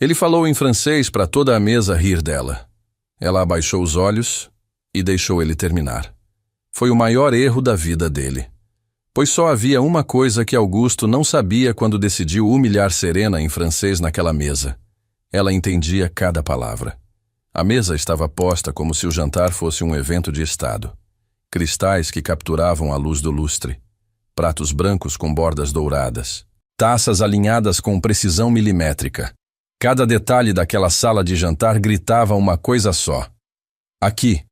Ele falou em francês para toda a mesa rir dela. Ela abaixou os olhos e deixou ele terminar. Foi o maior erro da vida dele. Pois só havia uma coisa que Augusto não sabia quando decidiu humilhar Serena em francês naquela mesa. Ela entendia cada palavra. A mesa estava posta como se o jantar fosse um evento de estado. Cristais que capturavam a luz do lustre. Pratos brancos com bordas douradas. Taças alinhadas com precisão milimétrica. Cada detalhe daquela sala de jantar gritava uma coisa só. Aqui,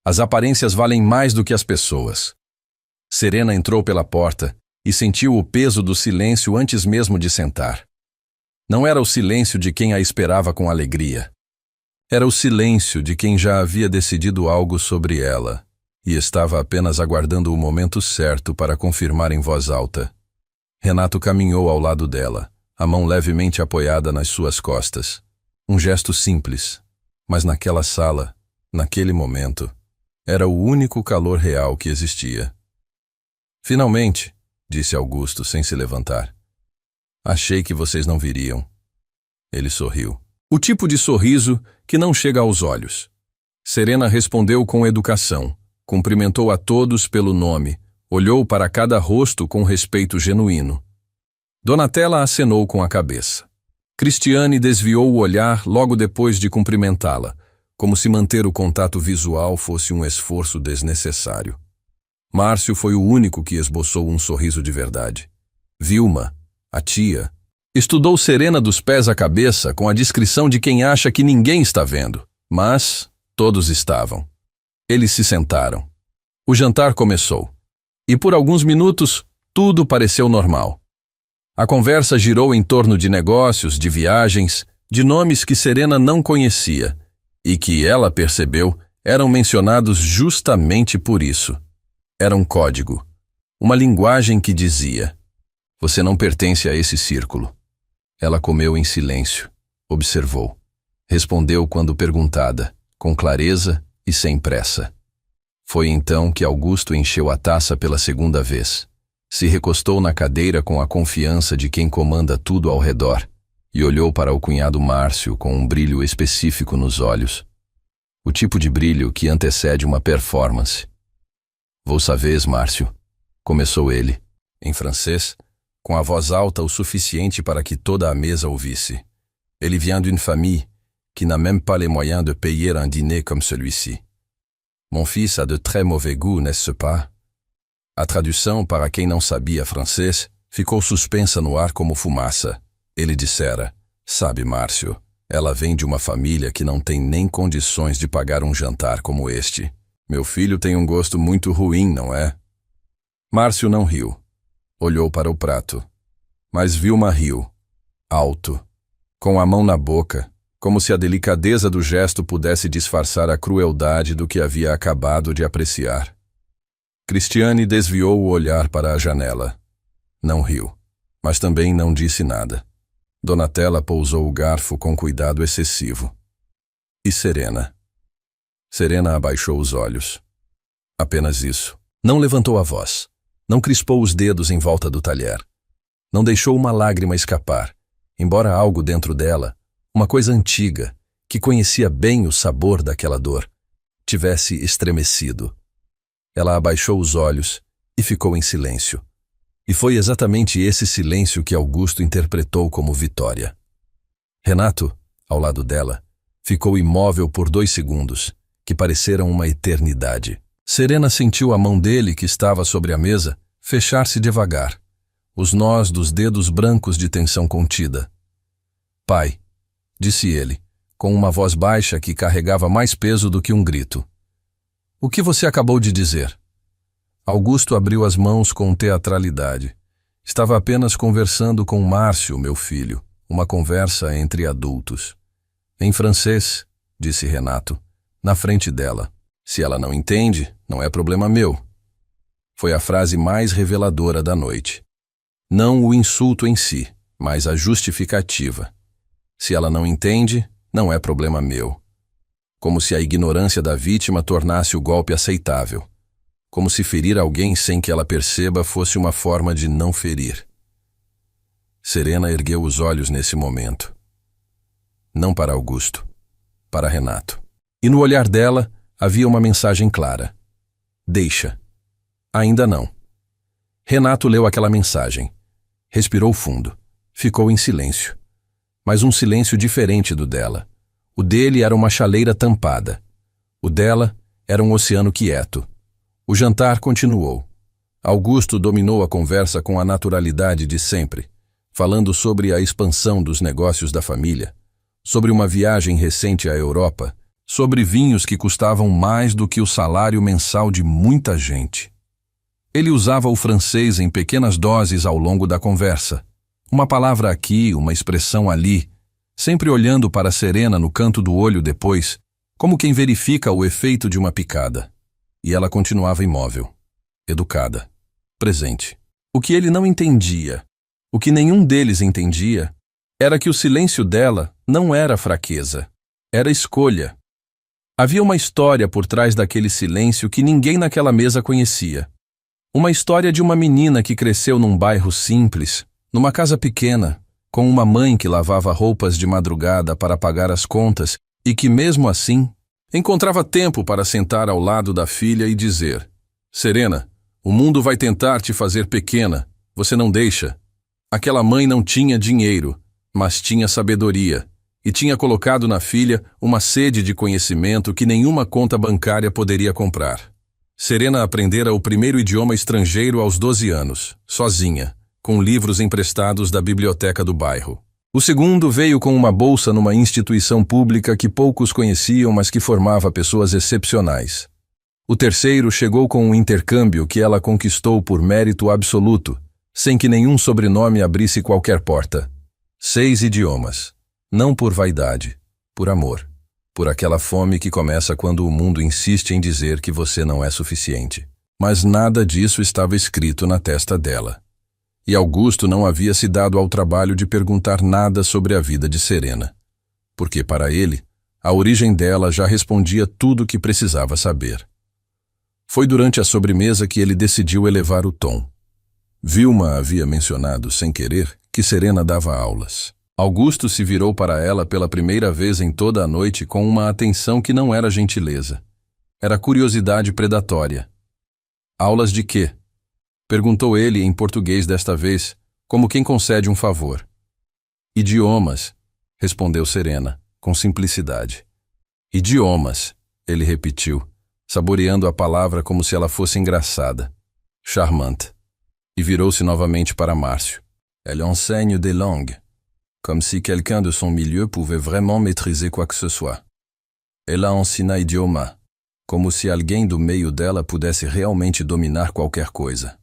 as aparências valem mais do que as pessoas. Serena entrou pela porta e sentiu o peso do silêncio antes mesmo de sentar. Não era o silêncio de quem a esperava com alegria. Era o silêncio de quem já havia decidido algo sobre ela e estava apenas aguardando o momento certo para confirmar em voz alta. Renato caminhou ao lado dela, a mão levemente apoiada nas suas costas. Um gesto simples, mas naquela sala, naquele momento, era o único calor real que existia. Finalmente, disse Augusto sem se levantar. Achei que vocês não viriam. Ele sorriu. O tipo de sorriso que não chega aos olhos. Serena respondeu com educação, cumprimentou a todos pelo nome, olhou para cada rosto com respeito genuíno. Donatella acenou com a cabeça. Cristiane desviou o olhar logo depois de cumprimentá-la, como se manter o contato visual fosse um esforço desnecessário. Márcio foi o único que esboçou um sorriso de verdade. Vilma, a tia, estudou Serena dos pés à cabeça com a discrição de quem acha que ninguém está vendo, mas todos estavam. Eles se sentaram. O jantar começou. E por alguns minutos, tudo pareceu normal. A conversa girou em torno de negócios, de viagens, de nomes que Serena não conhecia e que, ela percebeu, eram mencionados justamente por isso. Era um código, uma linguagem que dizia: você não pertence a esse círculo. Ela comeu em silêncio, observou. Respondeu quando perguntada, com clareza e sem pressa. Foi então que Augusto encheu a taça pela segunda vez. Se recostou na cadeira com a confiança de quem comanda tudo ao redor e olhou para o cunhado Márcio com um brilho específico nos olhos. O tipo de brilho que antecede uma performance. Vous savez, Márcio, começou ele, em francês, com a voz alta o suficiente para que toda a mesa ouvisse. Ele vient d'une famille qui n'a même pas les moyens de payer un dîner comme celui-ci. Mon fils a de très mauvais goût, n'est-ce pas? A tradução para quem não sabia francês ficou suspensa no ar como fumaça. Ele dissera: sabe, Márcio, ela vem de uma família que não tem nem condições de pagar um jantar como este. Meu filho tem um gosto muito ruim, não é? Márcio não riu. Olhou para o prato. Mas Vilma riu. Alto. Com a mão na boca, como se a delicadeza do gesto pudesse disfarçar a crueldade do que havia acabado de apreciar. Cristiane desviou o olhar para a janela. Não riu, mas também não disse nada. Donatella pousou o garfo com cuidado excessivo. E Serena? Serena abaixou os olhos. Apenas isso. Não levantou a voz. Não crispou os dedos em volta do talher. Não deixou uma lágrima escapar, embora algo dentro dela, uma coisa antiga, que conhecia bem o sabor daquela dor, tivesse estremecido. Ela abaixou os olhos e ficou em silêncio. E foi exatamente esse silêncio que Augusto interpretou como vitória. Renato, ao lado dela, ficou imóvel por 2 segundos, que pareceram uma eternidade. Serena sentiu a mão dele, que estava sobre a mesa, fechar-se devagar, os nós dos dedos brancos de tensão contida. Pai, disse ele, com uma voz baixa que carregava mais peso do que um grito. O que você acabou de dizer? Augusto abriu as mãos com teatralidade. Estava apenas conversando com Márcio, meu filho, uma conversa entre adultos. Em francês, disse Renato, na frente dela. Se ela não entende, não é problema meu. Foi a frase mais reveladora da noite. Não o insulto em si, mas a justificativa. Se ela não entende, não é problema meu. Como se a ignorância da vítima tornasse o golpe aceitável. Como se ferir alguém sem que ela perceba fosse uma forma de não ferir. Serena ergueu os olhos nesse momento. Não para Augusto, para Renato. E no olhar dela havia uma mensagem clara. Deixa. Ainda não. Renato leu aquela mensagem. Respirou fundo. Ficou em silêncio. Mas um silêncio diferente do dela. O dele era uma chaleira tampada. O dela era um oceano quieto. O jantar continuou. Augusto dominou a conversa com a naturalidade de sempre, falando sobre a expansão dos negócios da família, sobre uma viagem recente à Europa, sobre vinhos que custavam mais do que o salário mensal de muita gente. Ele usava o francês em pequenas doses ao longo da conversa, uma palavra aqui, uma expressão ali, sempre olhando para Serena no canto do olho depois, como quem verifica o efeito de uma picada. E ela continuava imóvel, educada, presente. O que ele não entendia, o que nenhum deles entendia, era que o silêncio dela não era fraqueza, era escolha. Havia uma história por trás daquele silêncio que ninguém naquela mesa conhecia. Uma história de uma menina que cresceu num bairro simples, numa casa pequena, com uma mãe que lavava roupas de madrugada para pagar as contas e que, mesmo assim, encontrava tempo para sentar ao lado da filha e dizer: Serena, o mundo vai tentar te fazer pequena, você não deixa. Aquela mãe não tinha dinheiro, mas tinha sabedoria, e tinha colocado na filha uma sede de conhecimento que nenhuma conta bancária poderia comprar. Serena aprendera o primeiro idioma estrangeiro aos 12 anos, sozinha, com livros emprestados da biblioteca do bairro. O segundo veio com uma bolsa numa instituição pública que poucos conheciam, mas que formava pessoas excepcionais. O terceiro chegou com um intercâmbio que ela conquistou por mérito absoluto, sem que nenhum sobrenome abrisse qualquer porta. 6 idiomas. Não por vaidade, por amor. Por aquela fome que começa quando o mundo insiste em dizer que você não é suficiente. Mas nada disso estava escrito na testa dela. E Augusto não havia se dado ao trabalho de perguntar nada sobre a vida de Serena, porque para ele, a origem dela já respondia tudo o que precisava saber. Foi durante a sobremesa que ele decidiu elevar o tom. Vilma havia mencionado, sem querer, que Serena dava aulas. Augusto se virou para ela pela primeira vez em toda a noite com uma atenção que não era gentileza. Era curiosidade predatória. Aulas de quê? Perguntou ele em português desta vez, como quem concede um favor. Idiomas, respondeu Serena, com simplicidade. Idiomas, ele repetiu, saboreando a palavra como se ela fosse engraçada. Charmante. E virou-se novamente para Márcio. Elle enseigne des langues, comme si quelqu'un de son milieu pouvait vraiment maîtriser quoi que ce soit. Ela ensina idioma, como se alguém do meio dela pudesse realmente dominar qualquer coisa.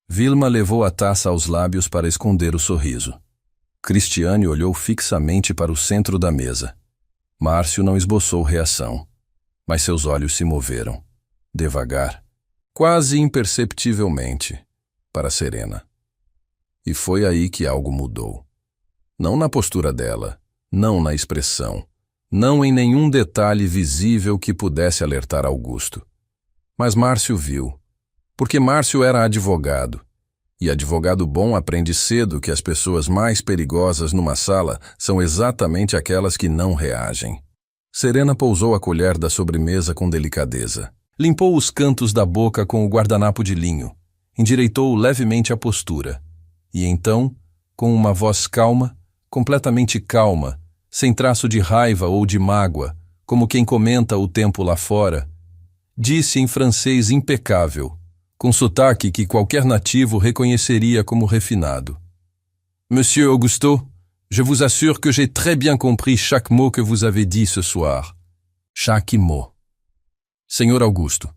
Vilma levou a taça aos lábios para esconder o sorriso. Cristiane olhou fixamente para o centro da mesa. Márcio não esboçou reação, mas seus olhos se moveram, devagar, quase imperceptivelmente, para Serena. E foi aí que algo mudou. Não na postura dela, não na expressão, não em nenhum detalhe visível que pudesse alertar Augusto. Mas Márcio viu. Porque Márcio era advogado, e advogado bom aprende cedo que as pessoas mais perigosas numa sala são exatamente aquelas que não reagem. Serena pousou a colher da sobremesa com delicadeza. Limpou os cantos da boca com o guardanapo de linho, endireitou levemente a postura, e então, com uma voz calma, completamente calma, sem traço de raiva ou de mágoa, como quem comenta o tempo lá fora, disse em francês impecável, com sotaque que qualquer nativo reconheceria como refinado. Monsieur Augusto, je vous assure que j'ai très bien compris chaque mot que vous avez dit ce soir. Chaque mot. Senhor Augusto,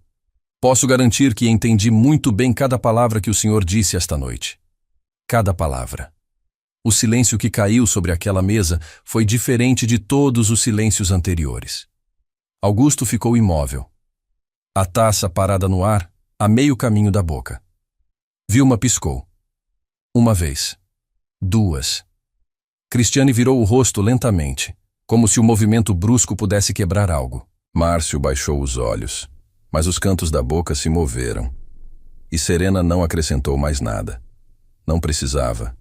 posso garantir que entendi muito bem cada palavra que o senhor disse esta noite. Cada palavra. O silêncio que caiu sobre aquela mesa foi diferente de todos os silêncios anteriores. Augusto ficou imóvel. A taça parada no ar, a meio caminho da boca. Vilma piscou. Uma vez. 2. Cristiane virou o rosto lentamente, como se o movimento brusco pudesse quebrar algo. Márcio baixou os olhos, mas os cantos da boca se moveram. E Serena não acrescentou mais nada. Não precisava.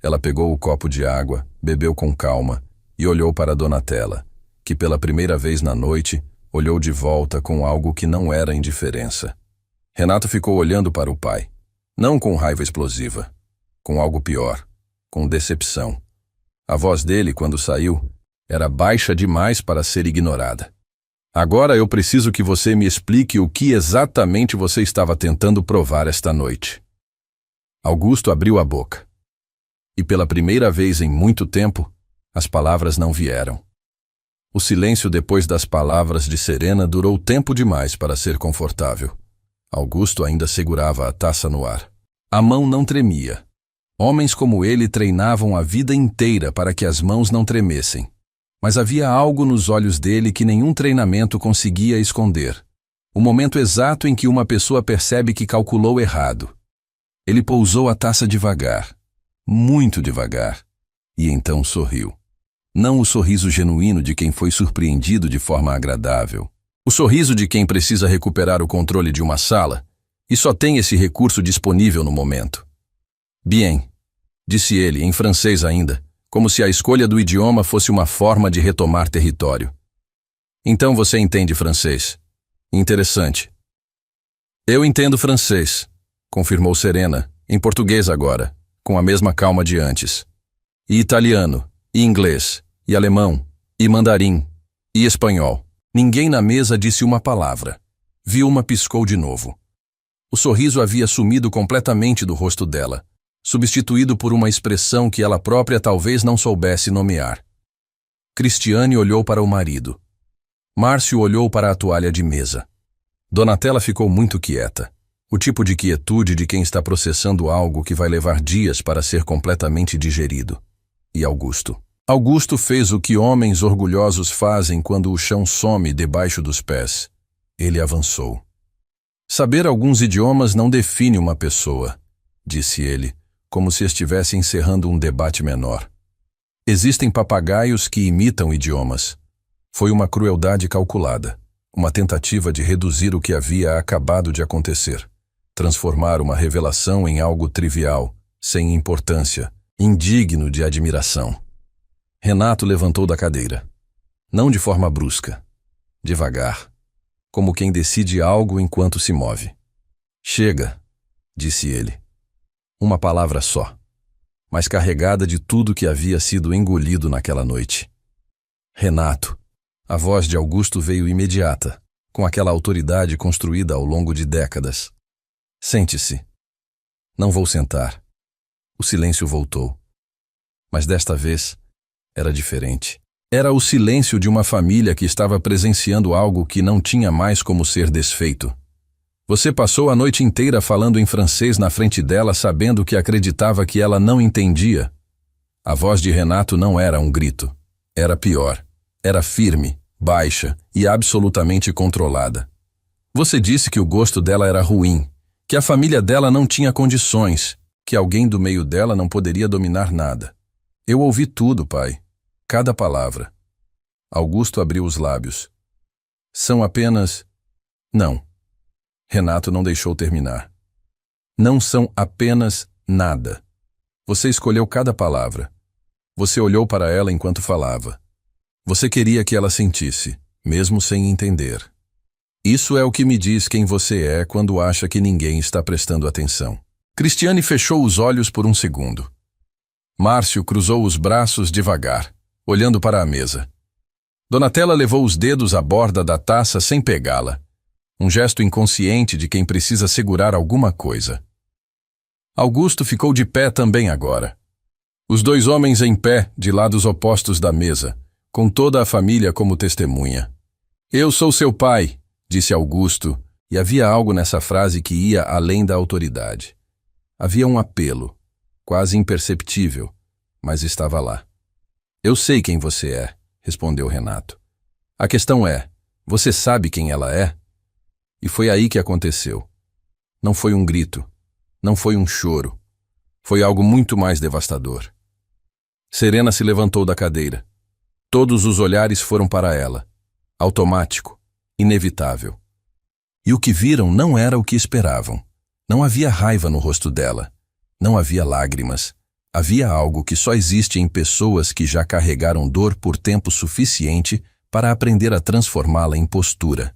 Ela pegou o copo de água, bebeu com calma e olhou para Donatella, que pela primeira vez na noite olhou de volta com algo que não era indiferença. Renato ficou olhando para o pai, não com raiva explosiva, com algo pior, com decepção. A voz dele, quando saiu, era baixa demais para ser ignorada. Agora eu preciso que você me explique o que exatamente você estava tentando provar esta noite. Augusto abriu a boca. E pela primeira vez em muito tempo, as palavras não vieram. O silêncio depois das palavras de Serena durou tempo demais para ser confortável. Augusto ainda segurava a taça no ar. A mão não tremia. Homens como ele treinavam a vida inteira para que as mãos não tremessem. Mas havia algo nos olhos dele que nenhum treinamento conseguia esconder. O momento exato em que uma pessoa percebe que calculou errado. Ele pousou a taça devagar, muito devagar, e então sorriu. Não o sorriso genuíno de quem foi surpreendido de forma agradável. O sorriso de quem precisa recuperar o controle de uma sala e só tem esse recurso disponível no momento. Bien, disse ele, em francês ainda, como se a escolha do idioma fosse uma forma de retomar território. Então você entende francês. Interessante. Eu entendo francês, confirmou Serena, em português agora, com a mesma calma de antes. E italiano, e inglês, e alemão, e mandarim, e espanhol. Ninguém na mesa disse uma palavra. Vilma piscou de novo. O sorriso havia sumido completamente do rosto dela, substituído por uma expressão que ela própria talvez não soubesse nomear. Cristiane olhou para o marido. Márcio olhou para a toalha de mesa. Donatella ficou muito quieta. O tipo de quietude de quem está processando algo que vai levar dias para ser completamente digerido. E Augusto? Augusto fez o que homens orgulhosos fazem quando o chão some debaixo dos pés. Ele avançou. Saber alguns idiomas não define uma pessoa, disse ele, como se estivesse encerrando um debate menor. Existem papagaios que imitam idiomas. Foi uma crueldade calculada, uma tentativa de reduzir o que havia acabado de acontecer, transformar uma revelação em algo trivial, sem importância, indigno de admiração. Renato levantou da cadeira. Não de forma brusca, devagar, como quem decide algo enquanto se move. Chega, disse ele. Uma palavra só, mas carregada de tudo que havia sido engolido naquela noite. Renato. A voz de Augusto veio imediata, com aquela autoridade construída ao longo de décadas. Sente-se. Não vou sentar. O silêncio voltou. Mas desta vez era diferente. Era o silêncio de uma família que estava presenciando algo que não tinha mais como ser desfeito. Você passou a noite inteira falando em francês na frente dela, sabendo que acreditava que ela não entendia. A voz de Renato não era um grito. Era pior. Era firme, baixa e absolutamente controlada. Você disse que o gosto dela era ruim, que a família dela não tinha condições, que alguém do meio dela não poderia dominar nada. Eu ouvi tudo, pai. Cada palavra. Augusto abriu os lábios. São apenas... Não. Renato não deixou terminar. Não são apenas nada. Você escolheu cada palavra. Você olhou para ela enquanto falava. Você queria que ela sentisse, mesmo sem entender. Isso é o que me diz quem você é quando acha que ninguém está prestando atenção. Cristiane fechou os olhos por um segundo. Márcio cruzou os braços devagar, olhando para a mesa. Donatella levou os dedos à borda da taça sem pegá-la. Um gesto inconsciente de quem precisa segurar alguma coisa. Augusto ficou de pé também agora. Os dois homens em pé, de lados opostos da mesa, com toda a família como testemunha. Eu sou seu pai, disse Augusto, e havia algo nessa frase que ia além da autoridade. Havia um apelo, quase imperceptível, mas estava lá. Eu sei quem você é, respondeu Renato. A questão é, você sabe quem ela é? E foi aí que aconteceu. Não foi um grito, não foi um choro. Foi algo muito mais devastador. Serena se levantou da cadeira. Todos os olhares foram para ela. Automático, inevitável. E o que viram não era o que esperavam. Não havia raiva no rosto dela. Não havia lágrimas. Havia algo que só existe em pessoas que já carregaram dor por tempo suficiente para aprender a transformá-la em postura.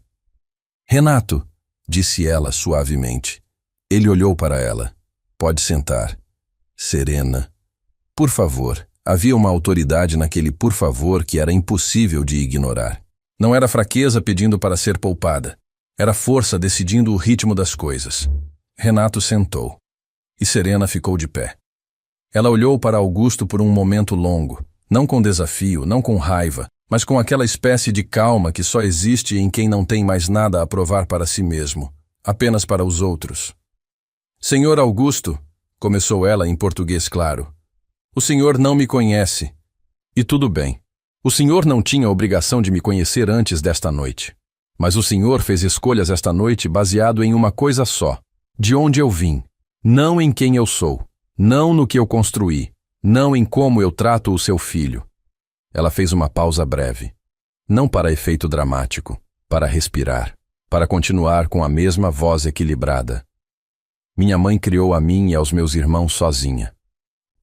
Renato, disse ela suavemente. Ele olhou para ela. Pode sentar. Serena. Por favor. Havia uma autoridade naquele por favor que era impossível de ignorar. Não era fraqueza pedindo para ser poupada. Era força decidindo o ritmo das coisas. Renato sentou. E Serena ficou de pé. Ela olhou para Augusto por um momento longo, não com desafio, não com raiva, mas com aquela espécie de calma que só existe em quem não tem mais nada a provar para si mesmo, apenas para os outros. Senhor Augusto, começou ela em português claro, o senhor não me conhece. E tudo bem. O senhor não tinha obrigação de me conhecer antes desta noite. Mas o senhor fez escolhas esta noite baseado em uma coisa só, de onde eu vim, não em quem eu sou. Não no que eu construí, não em como eu trato o seu filho. Ela fez uma pausa breve. Não para efeito dramático, para respirar, para continuar com a mesma voz equilibrada. Minha mãe criou a mim e aos meus irmãos sozinha.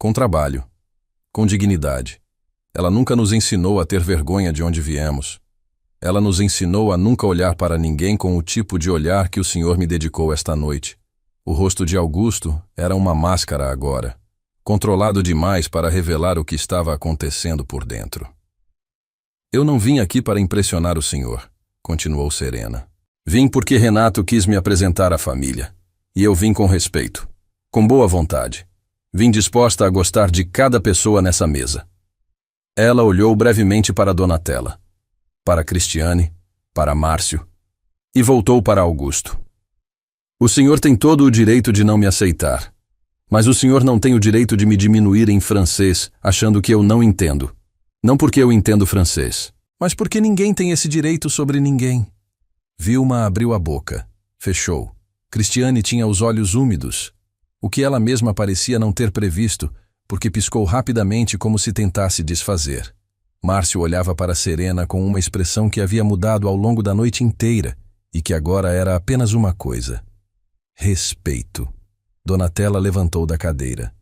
Com trabalho, com dignidade. Ela nunca nos ensinou a ter vergonha de onde viemos. Ela nos ensinou a nunca olhar para ninguém com o tipo de olhar que o senhor me dedicou esta noite. O rosto de Augusto era uma máscara agora, controlado demais para revelar o que estava acontecendo por dentro. Eu não vim aqui para impressionar o senhor, continuou Serena. Vim porque Renato quis me apresentar à família. E eu vim com respeito, com boa vontade. Vim disposta a gostar de cada pessoa nessa mesa. Ela olhou brevemente para Donatella, para Cristiane, para Márcio, e voltou para Augusto. O senhor tem todo o direito de não me aceitar, mas o senhor não tem o direito de me diminuir em francês, achando que eu não entendo. Não porque eu entendo francês, mas porque ninguém tem esse direito sobre ninguém. Vilma abriu a boca, fechou. Cristiane tinha os olhos úmidos, o que ela mesma parecia não ter previsto, porque piscou rapidamente como se tentasse desfazer. Márcio olhava para Serena com uma expressão que havia mudado ao longo da noite inteira e que agora era apenas uma coisa. Respeito. Donatella levantou da cadeira.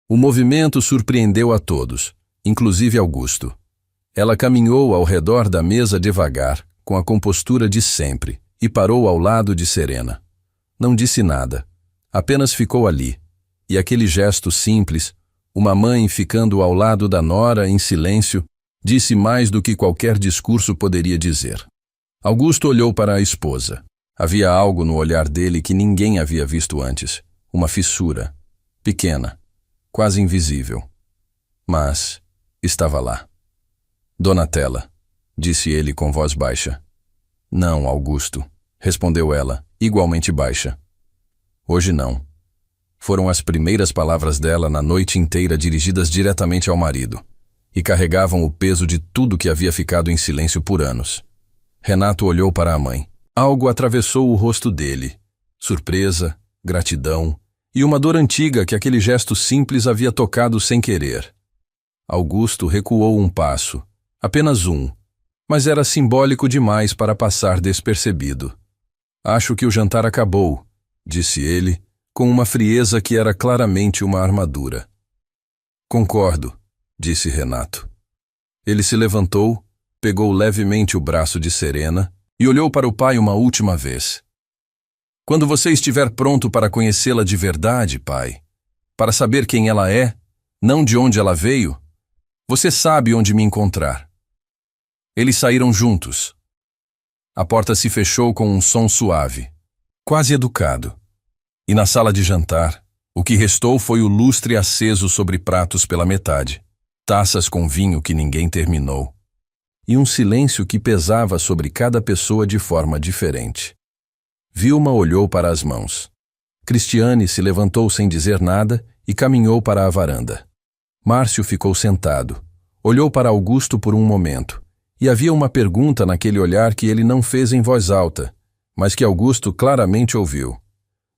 O movimento surpreendeu a todos, inclusive Augusto. Ela caminhou ao redor da mesa devagar, com a compostura de sempre, e parou ao lado de Serena. Não disse nada, apenas ficou ali. E aquele gesto simples, uma mãe ficando ao lado da nora em silêncio, disse mais do que qualquer discurso poderia dizer. Augusto olhou para a esposa. Havia algo no olhar dele que ninguém havia visto antes. Uma fissura. Pequena. Quase invisível. Mas estava lá. Donatella, disse ele com voz baixa. Não, Augusto, respondeu ela, igualmente baixa. Hoje não. Foram as primeiras palavras dela na noite inteira dirigidas diretamente ao marido, e carregavam o peso de tudo que havia ficado em silêncio por anos. Renato olhou para a mãe. Algo atravessou o rosto dele. Surpresa, gratidão e uma dor antiga que aquele gesto simples havia tocado sem querer. Augusto recuou um passo, apenas um, mas era simbólico demais para passar despercebido. Acho que o jantar acabou, disse ele, com uma frieza que era claramente uma armadura. Concordo, disse Renato. Ele se levantou, pegou levemente o braço de Serena e olhou para o pai uma última vez. Quando você estiver pronto para conhecê-la de verdade, pai, para saber quem ela é, não de onde ela veio, você sabe onde me encontrar. Eles saíram juntos. A porta se fechou com um som suave, quase educado. E na sala de jantar, o que restou foi o lustre aceso sobre pratos pela metade, taças com vinho que ninguém terminou, e um silêncio que pesava sobre cada pessoa de forma diferente. Vilma olhou para as mãos. Cristiane se levantou sem dizer nada e caminhou para a varanda. Márcio ficou sentado, olhou para Augusto por um momento, e havia uma pergunta naquele olhar que ele não fez em voz alta, mas que Augusto claramente ouviu.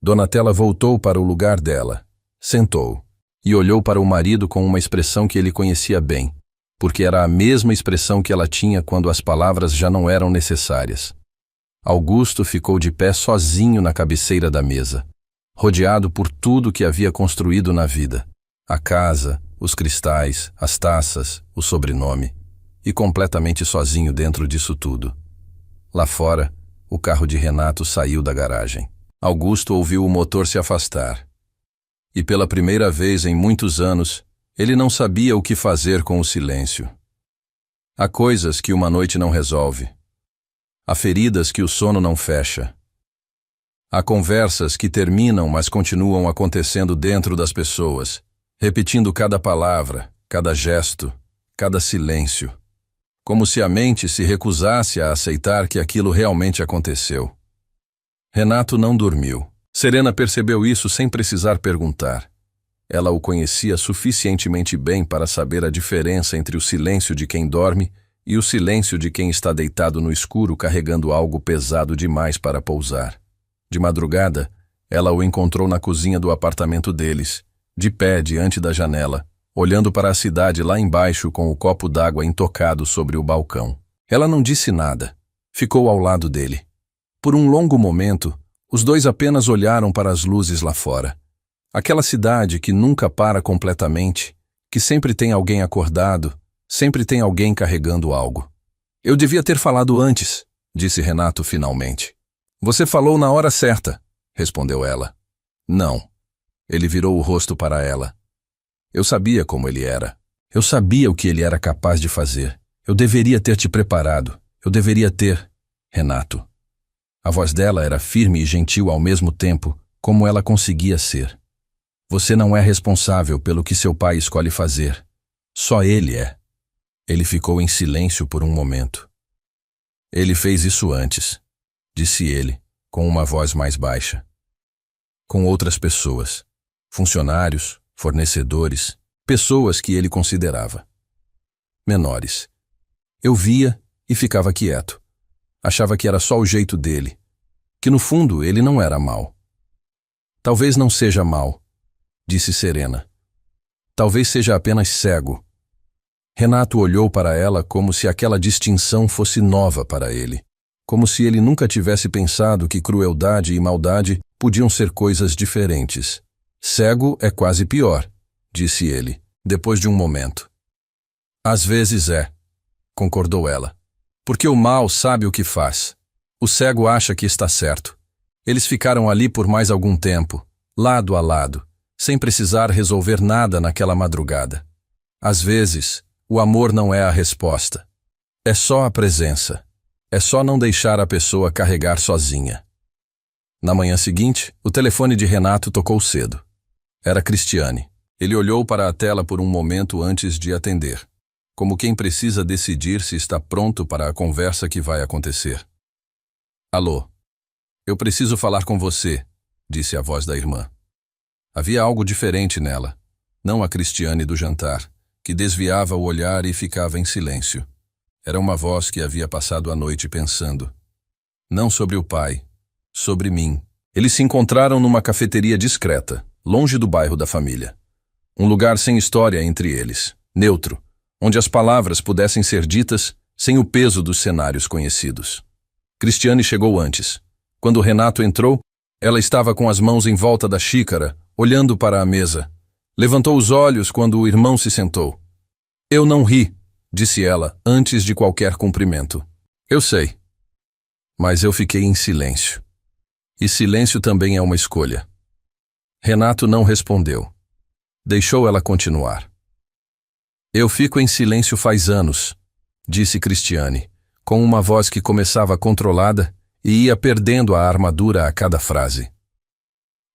Donatella voltou para o lugar dela, sentou, e olhou para o marido com uma expressão que ele conhecia bem, porque era a mesma expressão que ela tinha quando as palavras já não eram necessárias. Augusto ficou de pé sozinho na cabeceira da mesa, rodeado por tudo que havia construído na vida. A casa, os cristais, as taças, o sobrenome, e completamente sozinho dentro disso tudo. Lá fora, o carro de Renato saiu da garagem. Augusto ouviu o motor se afastar. E pela primeira vez em muitos anos, ele não sabia o que fazer com o silêncio. Há coisas que uma noite não resolve. Há feridas que o sono não fecha. Há conversas que terminam, mas continuam acontecendo dentro das pessoas, repetindo cada palavra, cada gesto, cada silêncio, como se a mente se recusasse a aceitar que aquilo realmente aconteceu. Renato não dormiu. Serena percebeu isso sem precisar perguntar. Ela o conhecia suficientemente bem para saber a diferença entre o silêncio de quem dorme e o silêncio de quem está deitado no escuro carregando algo pesado demais para pousar. De madrugada, ela o encontrou na cozinha do apartamento deles, de pé diante da janela, olhando para a cidade lá embaixo com o copo d'água intocado sobre o balcão. Ela não disse nada. Ficou ao lado dele. Por um longo momento, os dois apenas olharam para as luzes lá fora. Aquela cidade que nunca para completamente, que sempre tem alguém acordado, sempre tem alguém carregando algo. Eu devia ter falado antes, disse Renato finalmente. Você falou na hora certa, respondeu ela. Não. Ele virou o rosto para ela. Eu sabia como ele era. Eu sabia o que ele era capaz de fazer. Eu deveria ter te preparado. Eu deveria ter... Renato. A voz dela era firme e gentil ao mesmo tempo, como ela conseguia ser. Você não é responsável pelo que seu pai escolhe fazer. Só ele é. Ele ficou em silêncio por um momento. Ele fez isso antes, disse ele, com uma voz mais baixa. Com outras pessoas. Funcionários, fornecedores, pessoas que ele considerava menores. Eu via e ficava quieto. Achava que era só o jeito dele, que no fundo ele não era mau. Talvez não seja mau, disse Serena. Talvez seja apenas cego. Renato olhou para ela como se aquela distinção fosse nova para ele, como se ele nunca tivesse pensado que crueldade e maldade podiam ser coisas diferentes. Cego é quase pior, disse ele, depois de um momento. Às vezes é, concordou ela, porque o mal sabe o que faz. O cego acha que está certo. Eles ficaram ali por mais algum tempo, lado a lado, sem precisar resolver nada naquela madrugada. Às vezes, o amor não é a resposta. É só a presença. É só não deixar a pessoa carregar sozinha. Na manhã seguinte, o telefone de Renato tocou cedo. Era Cristiane. Ele olhou para a tela por um momento antes de atender, como quem precisa decidir se está pronto para a conversa que vai acontecer. Alô. Eu preciso falar com você, disse a voz da irmã. Havia algo diferente nela, não a Cristiane do jantar, que desviava o olhar e ficava em silêncio. Era uma voz que havia passado a noite pensando. Não sobre o pai, sobre mim. Eles se encontraram numa cafeteria discreta, longe do bairro da família. Um lugar sem história entre eles, neutro, onde as palavras pudessem ser ditas sem o peso dos cenários conhecidos. Cristiane chegou antes. Quando Renato entrou, ela estava com as mãos em volta da xícara, olhando para a mesa. Levantou os olhos quando o irmão se sentou. Eu não ri, disse ela, antes de qualquer cumprimento. Eu sei. Mas eu fiquei em silêncio. E silêncio também é uma escolha. Renato não respondeu. Deixou ela continuar. Eu fico em silêncio faz anos, disse Cristiane, com uma voz que começava controlada e ia perdendo a armadura a cada frase.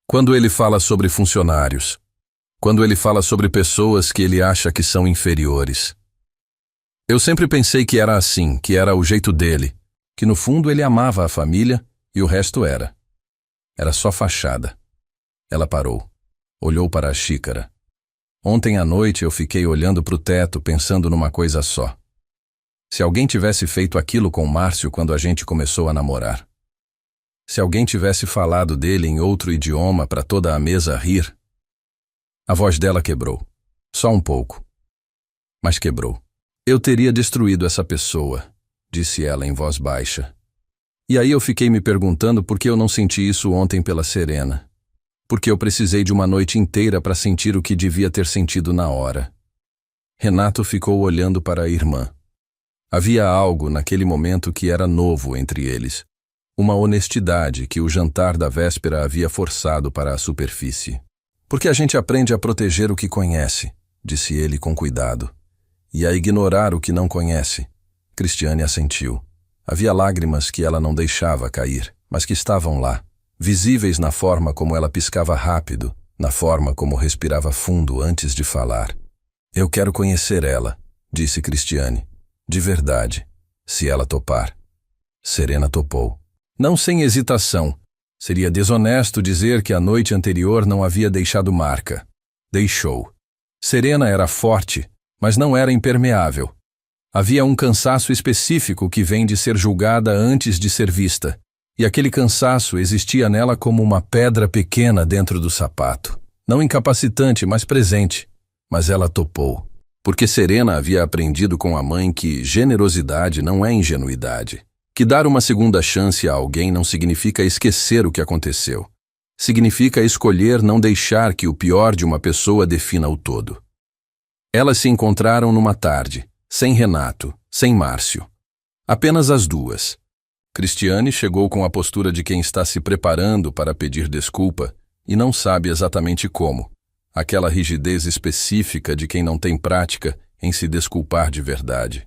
Quando ele fala sobre funcionários, quando ele fala sobre pessoas que ele acha que são inferiores. Eu sempre pensei que era assim, que era o jeito dele, que no fundo ele amava a família e o resto era. Era só fachada. Ela parou, olhou para a xícara. Ontem à noite eu fiquei olhando para o teto pensando numa coisa só. Se alguém tivesse feito aquilo com Márcio quando a gente começou a namorar. Se alguém tivesse falado dele em outro idioma para toda a mesa rir. A voz dela quebrou. Só um pouco. Mas quebrou. Eu teria destruído essa pessoa, disse ela em voz baixa. E aí eu fiquei me perguntando por que eu não senti isso ontem pela Serena. porque eu precisei de uma noite inteira para sentir o que devia ter sentido na hora. Renato ficou olhando para a irmã. Havia algo naquele momento que era novo entre eles. Uma honestidade que o jantar da véspera havia forçado para a superfície. Porque a gente aprende a proteger o que conhece, disse ele com cuidado, e a ignorar o que não conhece. Cristiane assentiu. Havia lágrimas que ela não deixava cair, mas que estavam lá, visíveis na forma como ela piscava rápido, na forma como respirava fundo antes de falar. Eu quero conhecer ela, disse Cristiane. De verdade, se ela topar. Serena topou. Não sem hesitação. Seria desonesto dizer que a noite anterior não havia deixado marca. Deixou. Serena era forte, mas não era impermeável. Havia um cansaço específico que vem de ser julgada antes de ser vista, e aquele cansaço existia nela como uma pedra pequena dentro do sapato. Não incapacitante, mas presente. Mas ela topou. Porque Serena havia aprendido com a mãe que generosidade não é ingenuidade. Que dar uma segunda chance a alguém não significa esquecer o que aconteceu. Significa escolher não deixar que o pior de uma pessoa defina o todo. Elas se encontraram numa tarde, sem Renato, sem Márcio. Apenas as duas. Cristiane chegou com a postura de quem está se preparando para pedir desculpa e não sabe exatamente como. Aquela rigidez específica de quem não tem prática em se desculpar de verdade.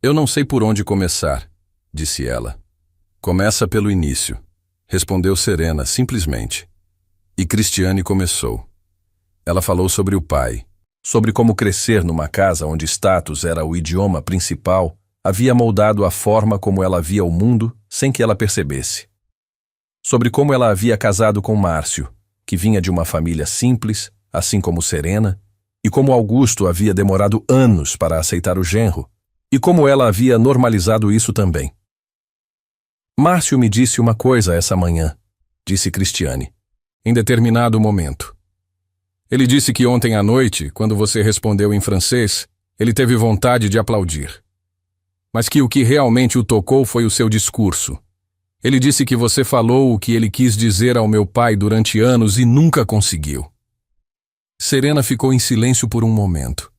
Eu não sei por onde começar, disse ela. Começa pelo início, respondeu Serena simplesmente. E Cristiane começou. Ela falou sobre o pai, sobre como crescer numa casa onde status era o idioma principal, havia moldado a forma como ela via o mundo sem que ela percebesse. Sobre como ela havia casado com Márcio, que vinha de uma família simples, assim como Serena, e como Augusto havia demorado anos para aceitar o genro, e como ela havia normalizado isso também. Márcio me disse uma coisa essa manhã, disse Cristiane, em determinado momento. Ele disse que ontem à noite, quando você respondeu em francês, ele teve vontade de aplaudir. Mas que o que realmente o tocou foi o seu discurso. Ele disse que você falou o que ele quis dizer ao meu pai durante anos e nunca conseguiu. Serena ficou em silêncio por um momento.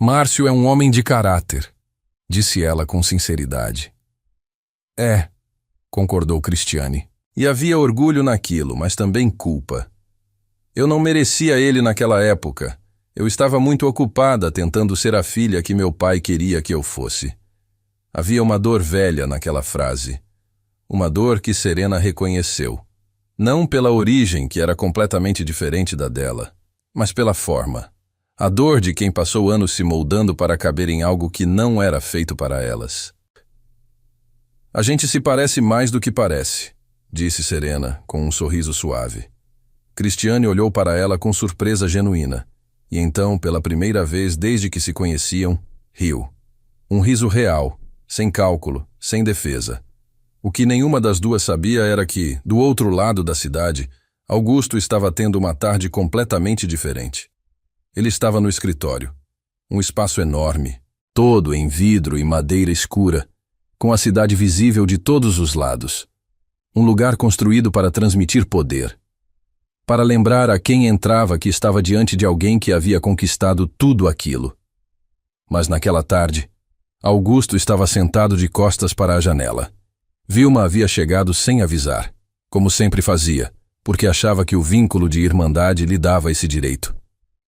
Márcio é um homem de caráter, disse ela com sinceridade. É, concordou Cristiane. E havia orgulho naquilo, mas também culpa. Eu não merecia ele naquela época. Eu estava muito ocupada tentando ser a filha que meu pai queria que eu fosse. Havia uma dor velha naquela frase. Uma dor que Serena reconheceu. Não pela origem, que era completamente diferente da dela, mas pela forma. A dor de quem passou anos se moldando para caber em algo que não era feito para elas. A gente se parece mais do que parece, disse Serena, com um sorriso suave. Cristiane olhou para ela com surpresa genuína, e então, pela primeira vez desde que se conheciam, riu. Um riso real, sem cálculo, sem defesa. O que nenhuma das duas sabia era que, do outro lado da cidade, Augusto estava tendo uma tarde completamente diferente. Ele estava no escritório. Um espaço enorme, todo em vidro e madeira escura, com a cidade visível de todos os lados. Um lugar construído para transmitir poder. Para lembrar a quem entrava que estava diante de alguém que havia conquistado tudo aquilo. Mas naquela tarde, Augusto estava sentado de costas para a janela. Vilma havia chegado sem avisar, como sempre fazia, porque achava que o vínculo de irmandade lhe dava esse direito.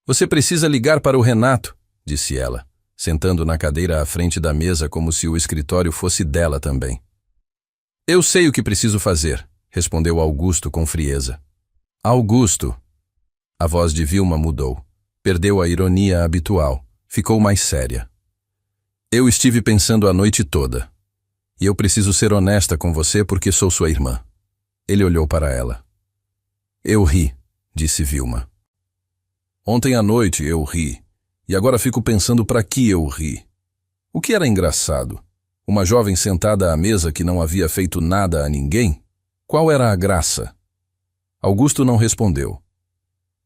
Você precisa ligar para o Renato, disse ela, sentando na cadeira à frente da mesa como se o escritório fosse dela também. Eu sei o que preciso fazer, respondeu Augusto com frieza. Augusto. A voz de Vilma mudou. Perdeu a ironia habitual. Ficou mais séria. Eu estive pensando a noite toda. E eu preciso ser honesta com você porque sou sua irmã. Ele olhou para ela. Eu ri, disse Vilma. Ontem à noite eu ri. E agora fico pensando para que eu ri. O que era engraçado? Uma jovem sentada à mesa que não havia feito nada a ninguém? Qual era a graça? Augusto não respondeu.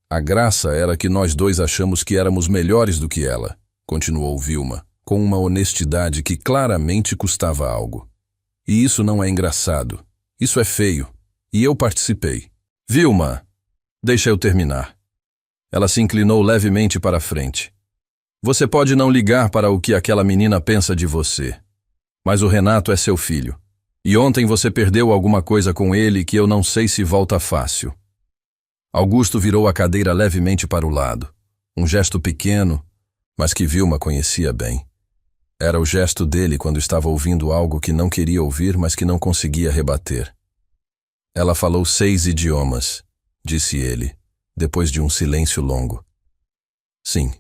A graça era que nós dois achamos que éramos melhores do que ela, continuou Vilma, com uma honestidade que claramente custava algo. E isso não é engraçado. Isso é feio. E eu participei. Vilma, Deixa eu terminar. Ela se inclinou levemente para a frente. Você pode não ligar para o que aquela menina pensa de você, mas o Renato é seu filho. E ontem você perdeu alguma coisa com ele que eu não sei se volta fácil. Augusto virou a cadeira levemente para o lado. Um gesto pequeno, mas que Vilma conhecia bem. Era o gesto dele quando estava ouvindo algo que não queria ouvir, mas que não conseguia rebater. Ela falou 6 idiomas, disse ele, depois de um silêncio longo. Sim,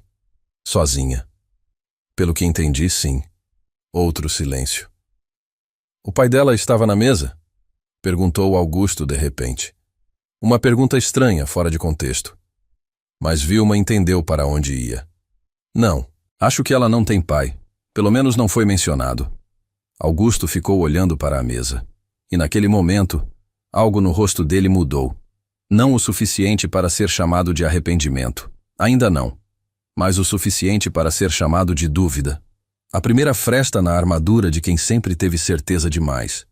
sozinha. Pelo que entendi, sim. Outro silêncio. O pai dela estava na mesa? Perguntou Augusto de repente. Uma pergunta estranha, fora de contexto. Mas Vilma entendeu para onde ia. Não, acho que ela não tem pai. Pelo menos não foi mencionado. Augusto ficou olhando para a mesa. E naquele momento, algo no rosto dele mudou. Não o suficiente para ser chamado de arrependimento. Ainda não. Mas o suficiente para ser chamado de dúvida. A primeira fresta na armadura de quem sempre teve certeza demais.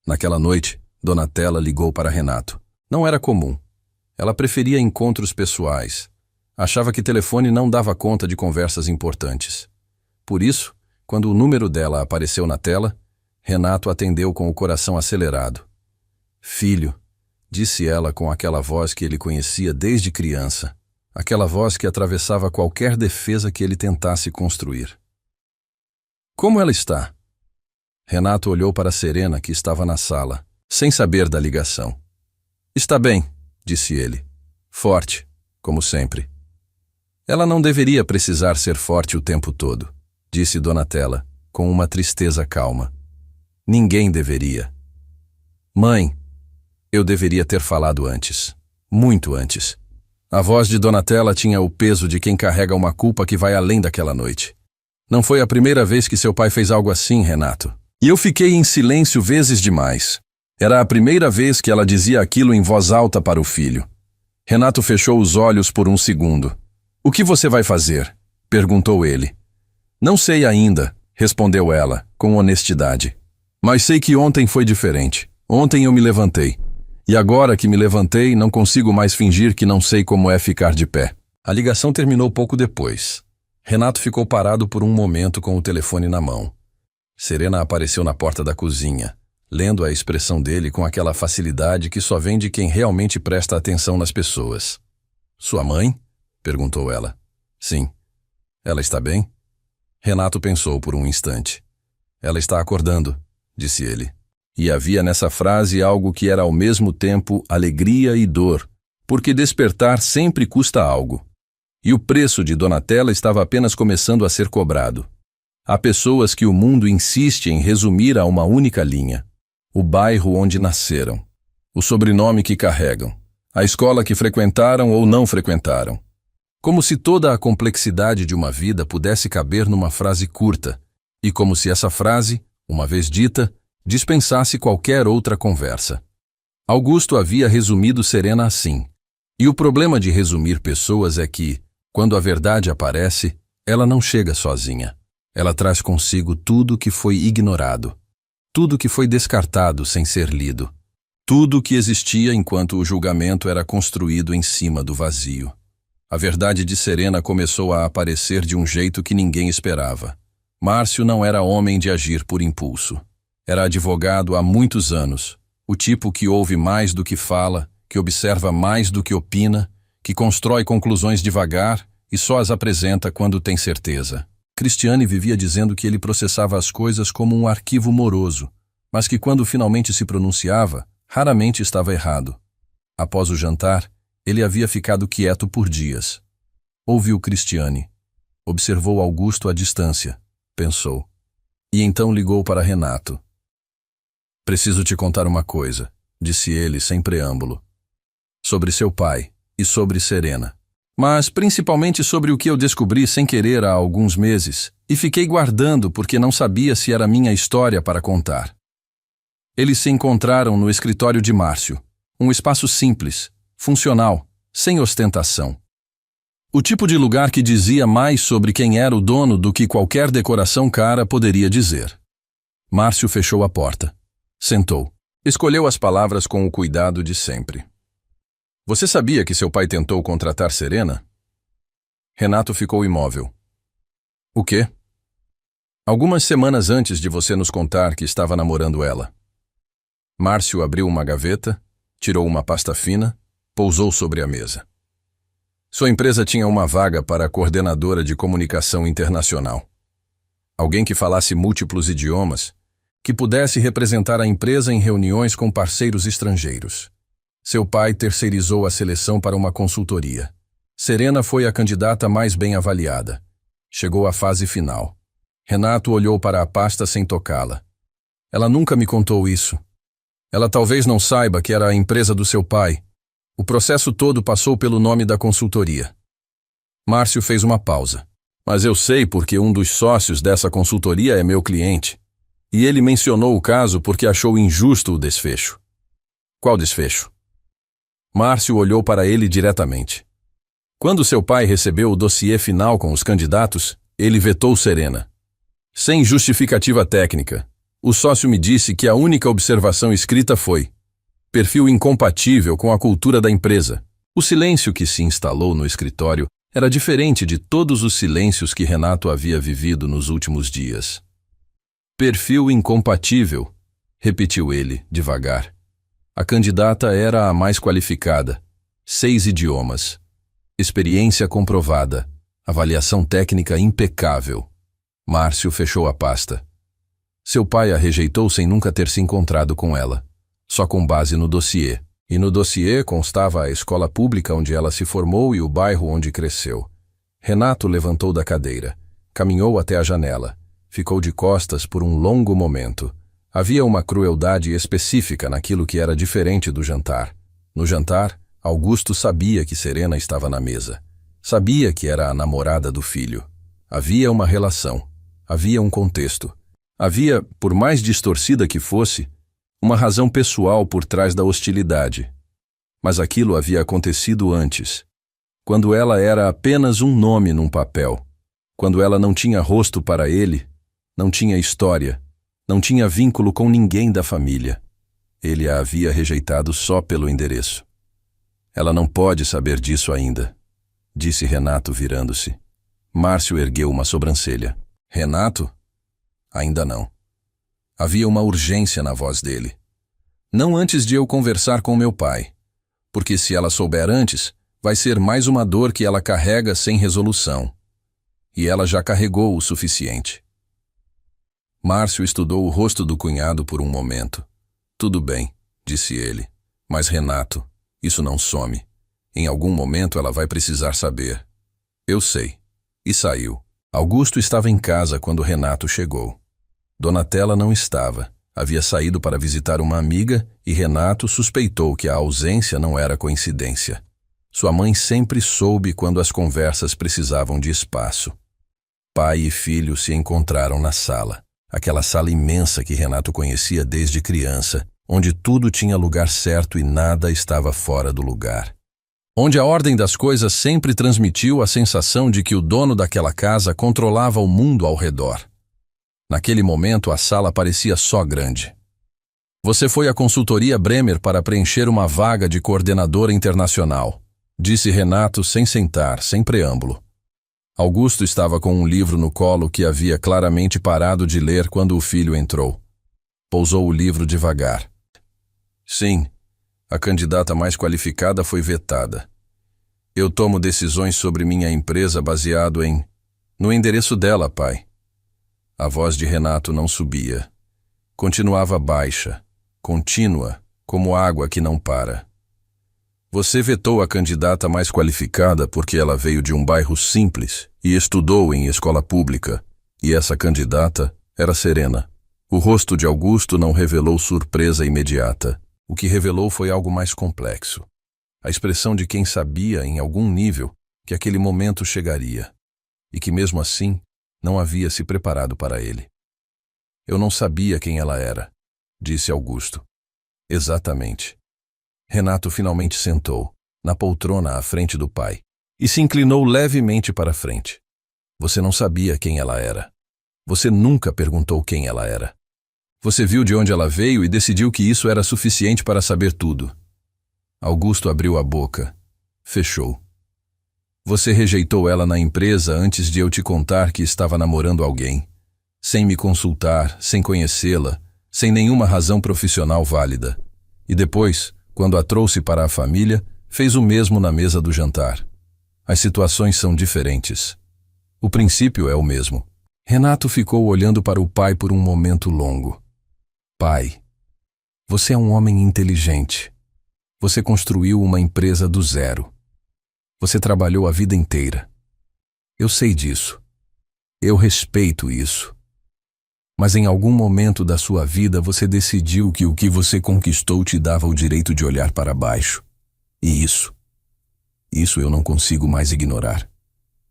Naquela noite, Donatella ligou para Renato. Não era comum. Ela preferia encontros pessoais. Achava que telefone não dava conta de conversas importantes. Por isso, quando o número dela apareceu na tela, Renato atendeu com o coração acelerado. Filho, disse ela com aquela voz que ele conhecia desde criança. Aquela voz que atravessava qualquer defesa que ele tentasse construir. Como ela está? Renato olhou para Serena, que estava na sala, sem saber da ligação. Está bem, disse ele. Forte, como sempre. Ela não deveria precisar ser forte o tempo todo, disse Donatella, com uma tristeza calma. Ninguém deveria. Mãe, eu deveria ter falado antes. Muito antes. A voz de Donatella tinha o peso de quem carrega uma culpa que vai além daquela noite. Não foi a primeira vez que seu pai fez algo assim, Renato. E eu fiquei em silêncio vezes demais. Era a primeira vez que ela dizia aquilo em voz alta para o filho. Renato fechou os olhos por um segundo. O que você vai fazer? Perguntou ele. Não sei ainda, respondeu ela, com honestidade. Mas sei que ontem foi diferente. Ontem eu me levantei. E agora que me levantei, não consigo mais fingir que não sei como é ficar de pé. A ligação terminou pouco depois. Renato ficou parado por um momento com o telefone na mão. Serena apareceu na porta da cozinha, lendo a expressão dele com aquela facilidade que só vem de quem realmente presta atenção nas pessoas. Sua mãe? Perguntou ela. Sim. Ela está bem? Renato pensou por um instante. Ela está acordando, disse ele. E havia nessa frase algo que era ao mesmo tempo alegria e dor, porque despertar sempre custa algo. E o preço de Donatella estava apenas começando a ser cobrado. Há pessoas que o mundo insiste em resumir a uma única linha. O bairro onde nasceram, o sobrenome que carregam, a escola que frequentaram ou não frequentaram. Como se toda a complexidade de uma vida pudesse caber numa frase curta, e como se essa frase, uma vez dita, dispensasse qualquer outra conversa. Augusto havia resumido Serena assim. E o problema de resumir pessoas é que, quando a verdade aparece, ela não chega sozinha. Ela traz consigo tudo que foi ignorado, tudo que foi descartado sem ser lido, tudo que existia enquanto o julgamento era construído em cima do vazio. A verdade de Serena começou a aparecer de um jeito que ninguém esperava. Márcio não era homem de agir por impulso. Era advogado há muitos anos, o tipo que ouve mais do que fala, que observa mais do que opina, que constrói conclusões devagar e só as apresenta quando tem certeza. Cristiane vivia dizendo que ele processava as coisas como um arquivo moroso, mas que quando finalmente se pronunciava, raramente estava errado. Após o jantar, ele havia ficado quieto por dias. Ouviu Cristiane. Observou Augusto à distância. Pensou. E então ligou para Renato. Preciso te contar uma coisa, disse ele sem preâmbulo. Sobre seu pai e sobre Serena. Mas principalmente sobre o que eu descobri sem querer há alguns meses e fiquei guardando porque não sabia se era minha história para contar. Eles se encontraram no escritório de Márcio, um espaço simples, funcional, sem ostentação. O tipo de lugar que dizia mais sobre quem era o dono do que qualquer decoração cara poderia dizer. Márcio fechou a porta. Sentou. Escolheu as palavras com o cuidado de sempre. Você sabia que seu pai tentou contratar Serena? Renato ficou imóvel. O quê? Algumas semanas antes de você nos contar que estava namorando ela. Márcio abriu uma gaveta, tirou uma pasta fina, pousou sobre a mesa. Sua empresa tinha uma vaga para coordenadora de comunicação internacional. Alguém que falasse múltiplos idiomas, que pudesse representar a empresa em reuniões com parceiros estrangeiros. Seu pai terceirizou a seleção para uma consultoria. Serena foi a candidata mais bem avaliada. Chegou à fase final. Renato olhou para a pasta sem tocá-la. Ela nunca me contou isso. Ela talvez não saiba que era a empresa do seu pai. O processo todo passou pelo nome da consultoria. Márcio fez uma pausa. Mas eu sei porque um dos sócios dessa consultoria é meu cliente. E ele mencionou o caso porque achou injusto o desfecho. Qual desfecho? Márcio olhou para ele diretamente. Quando seu pai recebeu o dossiê final com os candidatos, ele vetou Serena. Sem justificativa técnica, o sócio me disse que a única observação escrita foi: perfil incompatível com a cultura da empresa. O silêncio que se instalou no escritório era diferente de todos os silêncios que Renato havia vivido nos últimos dias. Perfil incompatível, repetiu ele, devagar. A candidata era a mais qualificada. 6 idiomas. Experiência comprovada. Avaliação técnica impecável. Márcio fechou a pasta. Seu pai a rejeitou sem nunca ter se encontrado com ela, só com base no dossiê. E no dossiê constava a escola pública onde ela se formou e o bairro onde cresceu. Renato levantou da cadeira, caminhou até a janela, ficou de costas por um longo momento. Havia uma crueldade específica naquilo que era diferente do jantar. No jantar, Augusto sabia que Serena estava na mesa. Sabia que era a namorada do filho. Havia uma relação. Havia um contexto. Havia, por mais distorcida que fosse, uma razão pessoal por trás da hostilidade. Mas aquilo havia acontecido antes, quando ela era apenas um nome num papel, quando ela não tinha rosto para ele, não tinha história, não tinha vínculo com ninguém da família. Ele a havia rejeitado só pelo endereço. Ela não pode saber disso ainda, disse Renato virando-se. Márcio ergueu uma sobrancelha. Renato? Ainda não. Havia uma urgência na voz dele. Não antes de eu conversar com meu pai, porque se ela souber antes, vai ser mais uma dor que ela carrega sem resolução. E ela já carregou o suficiente. Márcio estudou o rosto do cunhado por um momento. Tudo bem, disse ele. Mas Renato, isso não some. Em algum momento ela vai precisar saber. Eu sei. E saiu. Augusto estava em casa quando Renato chegou. Donatella não estava. Havia saído para visitar uma amiga e Renato suspeitou que a ausência não era coincidência. Sua mãe sempre soube quando as conversas precisavam de espaço. Pai e filho se encontraram na sala. Aquela sala imensa que Renato conhecia desde criança, onde tudo tinha lugar certo e nada estava fora do lugar. Onde a ordem das coisas sempre transmitiu a sensação de que o dono daquela casa controlava o mundo ao redor. Naquele momento, a sala parecia só grande. Você foi à consultoria Bremer para preencher uma vaga de coordenadora internacional, disse Renato sem sentar, sem preâmbulo. Augusto estava com um livro no colo que havia claramente parado de ler quando o filho entrou. Pousou o livro devagar. Sim, a candidata mais qualificada foi vetada. Eu tomo decisões sobre minha empresa baseado no endereço dela, pai. A voz de Renato não subia. Continuava baixa, contínua, como água que não para. Você vetou a candidata mais qualificada porque ela veio de um bairro simples e estudou em escola pública, e essa candidata era Serena. O rosto de Augusto não revelou surpresa imediata. O que revelou foi algo mais complexo. A expressão de quem sabia, em algum nível, que aquele momento chegaria, e que mesmo assim não havia se preparado para ele. Eu não sabia quem ela era, disse Augusto. Exatamente. Renato finalmente sentou, na poltrona à frente do pai, e se inclinou levemente para a frente. Você não sabia quem ela era. Você nunca perguntou quem ela era. Você viu de onde ela veio e decidiu que isso era suficiente para saber tudo. Augusto abriu a boca. Fechou. Você rejeitou ela na empresa antes de eu te contar que estava namorando alguém. Sem me consultar, sem conhecê-la, sem nenhuma razão profissional válida. E depois, quando a trouxe para a família, fez o mesmo na mesa do jantar. As situações são diferentes. O princípio é o mesmo. Renato ficou olhando para o pai por um momento longo. Pai, você é um homem inteligente. Você construiu uma empresa do zero. Você trabalhou a vida inteira. Eu sei disso. Eu respeito isso. Mas em algum momento da sua vida você decidiu que o que você conquistou te dava o direito de olhar para baixo. E isso eu não consigo mais ignorar.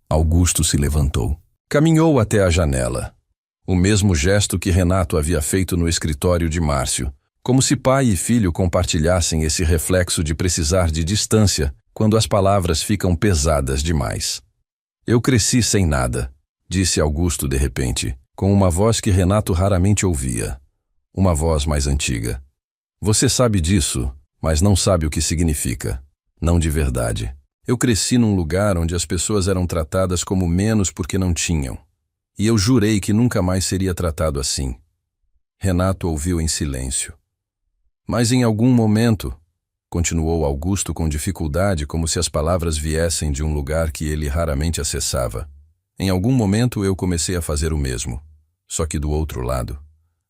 Augusto se levantou. Caminhou até a janela. O mesmo gesto que Renato havia feito no escritório de Márcio, como se pai e filho compartilhassem esse reflexo de precisar de distância quando as palavras ficam pesadas demais. Eu cresci sem nada, disse Augusto de repente, com uma voz que Renato raramente ouvia. Uma voz mais antiga. Você sabe disso, mas não sabe o que significa. Não de verdade. Eu cresci num lugar onde as pessoas eram tratadas como menos porque não tinham. E eu jurei que nunca mais seria tratado assim. Renato ouviu em silêncio. Mas em algum momento, continuou Augusto com dificuldade, como se as palavras viessem de um lugar que ele raramente acessava. Em algum momento eu comecei a fazer o mesmo. Só que do outro lado,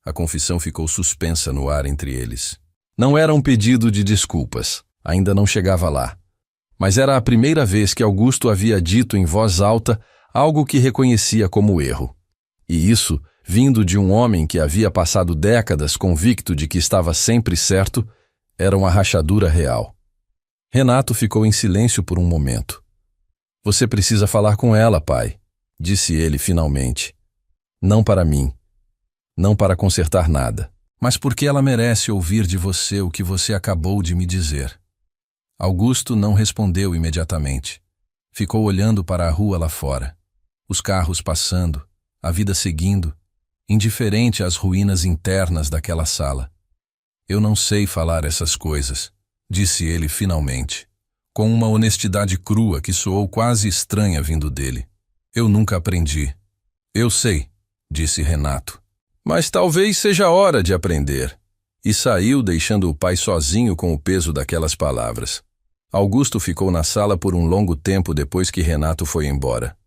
a confissão ficou suspensa no ar entre eles. Não era um pedido de desculpas, ainda não chegava lá. Mas era a primeira vez que Augusto havia dito em voz alta algo que reconhecia como erro. E isso, vindo de um homem que havia passado décadas convicto de que estava sempre certo, era uma rachadura real. Renato ficou em silêncio por um momento. Você precisa falar com ela, pai, disse ele finalmente. Não para mim, não para consertar nada, mas porque ela merece ouvir de você o que você acabou de me dizer. Augusto não respondeu imediatamente. Ficou olhando para a rua lá fora. Os carros passando, a vida seguindo, indiferente às ruínas internas daquela sala. Eu não sei falar essas coisas, disse ele finalmente, com uma honestidade crua que soou quase estranha vindo dele. Eu nunca aprendi. Eu sei, disse Renato. Mas talvez seja hora de aprender. E saiu deixando o pai sozinho com o peso daquelas palavras. Augusto ficou na sala por um longo tempo depois que Renato foi embora.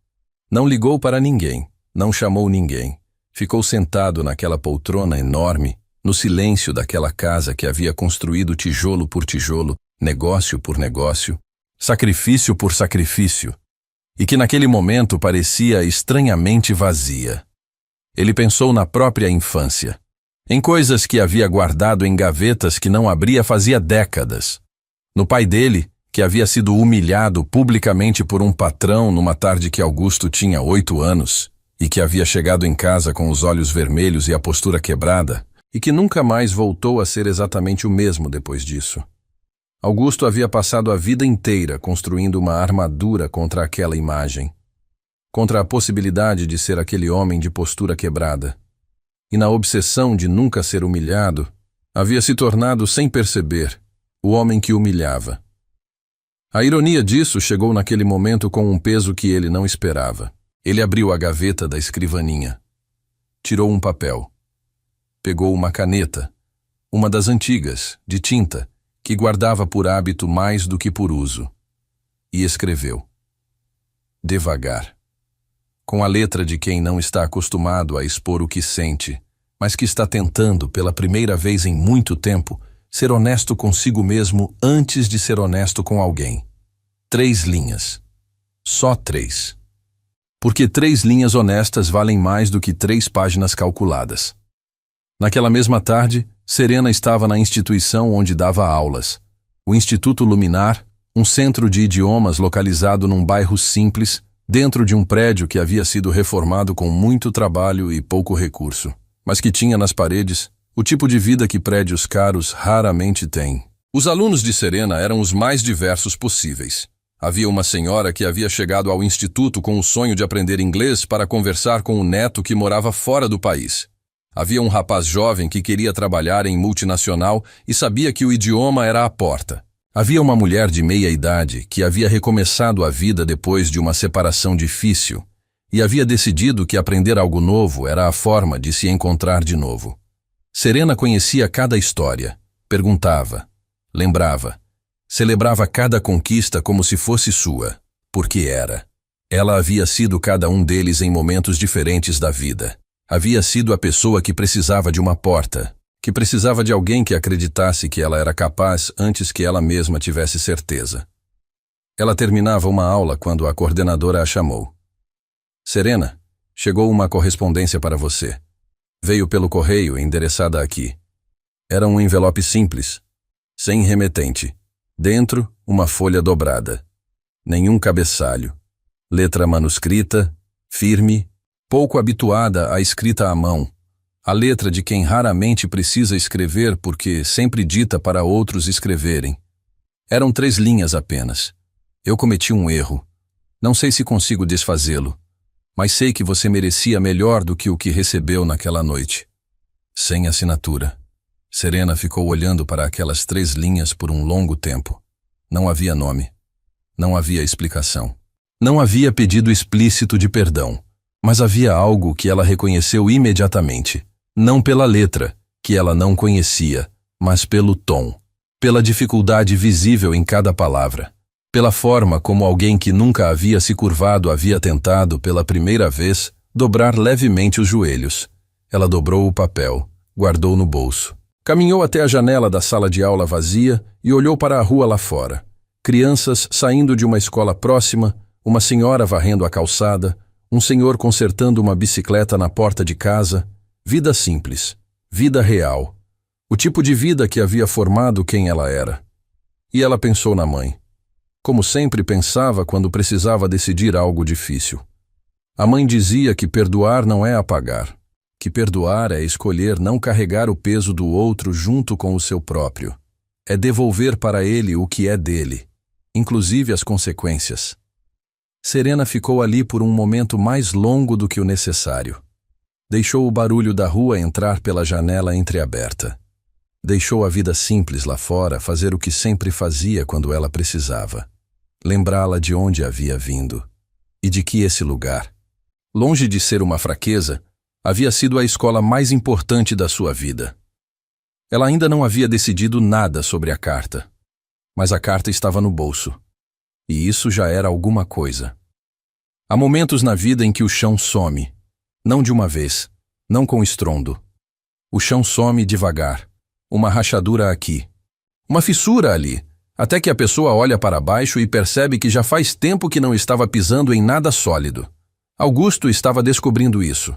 Não ligou para ninguém, não chamou ninguém. Ficou sentado naquela poltrona enorme, no silêncio daquela casa que havia construído tijolo por tijolo, negócio por negócio, sacrifício por sacrifício, e que naquele momento parecia estranhamente vazia. Ele pensou na própria infância, em coisas que havia guardado em gavetas que não abria fazia décadas, no pai dele, que havia sido humilhado publicamente por um patrão numa tarde que Augusto tinha 8 anos, e que havia chegado em casa com os olhos vermelhos e a postura quebrada, e que nunca mais voltou a ser exatamente o mesmo depois disso. Augusto havia passado a vida inteira construindo uma armadura contra aquela imagem, contra a possibilidade de ser aquele homem de postura quebrada. E na obsessão de nunca ser humilhado, havia se tornado, sem perceber, o homem que humilhava. A ironia disso chegou naquele momento com um peso que ele não esperava. Ele abriu a gaveta da escrivaninha. Tirou um papel. Pegou uma caneta, uma das antigas, de tinta, que guardava por hábito mais do que por uso, e escreveu. Devagar. Com a letra de quem não está acostumado a expor o que sente, mas que está tentando, pela primeira vez em muito tempo, ser honesto consigo mesmo antes de ser honesto com alguém. 3 linhas. Só 3. Porque 3 linhas honestas valem mais do que 3 páginas calculadas. Naquela mesma tarde, Serena estava na instituição onde dava aulas. O Instituto Luminar, um centro de idiomas localizado num bairro simples, dentro de um prédio que havia sido reformado com muito trabalho e pouco recurso, mas que tinha nas paredes o tipo de vida que prédios caros raramente têm. Os alunos de Serena eram os mais diversos possíveis. Havia uma senhora que havia chegado ao instituto com o sonho de aprender inglês para conversar com o neto que morava fora do país. Havia um rapaz jovem que queria trabalhar em multinacional e sabia que o idioma era a porta. Havia uma mulher de meia idade que havia recomeçado a vida depois de uma separação difícil e havia decidido que aprender algo novo era a forma de se encontrar de novo. Serena conhecia cada história, perguntava, lembrava, celebrava cada conquista como se fosse sua, porque era. Ela havia sido cada um deles em momentos diferentes da vida. Havia sido a pessoa que precisava de uma porta, que precisava de alguém que acreditasse que ela era capaz antes que ela mesma tivesse certeza. Ela terminava uma aula quando a coordenadora a chamou. Serena, chegou uma correspondência para você. Veio pelo correio endereçada aqui. Era um envelope simples, sem remetente. Dentro, uma folha dobrada. Nenhum cabeçalho. Letra manuscrita, firme, pouco habituada à escrita à mão. A letra de quem raramente precisa escrever porque sempre dita para outros escreverem. Eram 3 linhas apenas. Eu cometi um erro. Não sei se consigo desfazê-lo, mas sei que você merecia melhor do que o que recebeu naquela noite. Sem assinatura. Serena ficou olhando para aquelas 3 linhas por um longo tempo. Não havia nome. Não havia explicação. Não havia pedido explícito de perdão, mas havia algo que ela reconheceu imediatamente. Não pela letra, que ela não conhecia, mas pelo tom, pela dificuldade visível em cada palavra, pela forma como alguém que nunca havia se curvado havia tentado, pela primeira vez, dobrar levemente os joelhos. Ela dobrou o papel, guardou no bolso. Caminhou até a janela da sala de aula vazia e olhou para a rua lá fora. Crianças saindo de uma escola próxima, uma senhora varrendo a calçada, um senhor consertando uma bicicleta na porta de casa. Vida simples, vida real, o tipo de vida que havia formado quem ela era. E ela pensou na mãe, como sempre pensava quando precisava decidir algo difícil. A mãe dizia que perdoar não é apagar, que perdoar é escolher não carregar o peso do outro junto com o seu próprio. É devolver para ele o que é dele, inclusive as consequências. Serena ficou ali por um momento mais longo do que o necessário. Deixou o barulho da rua entrar pela janela entreaberta. Deixou a vida simples lá fora fazer o que sempre fazia quando ela precisava. Lembrá-la de onde havia vindo. E de que esse lugar, longe de ser uma fraqueza, havia sido a escola mais importante da sua vida. Ela ainda não havia decidido nada sobre a carta. Mas a carta estava no bolso. E isso já era alguma coisa. Há momentos na vida em que o chão some. Não de uma vez, não com estrondo. O chão some devagar. Uma rachadura aqui. Uma fissura ali. Até que a pessoa olha para baixo e percebe que já faz tempo que não estava pisando em nada sólido. Augusto estava descobrindo isso.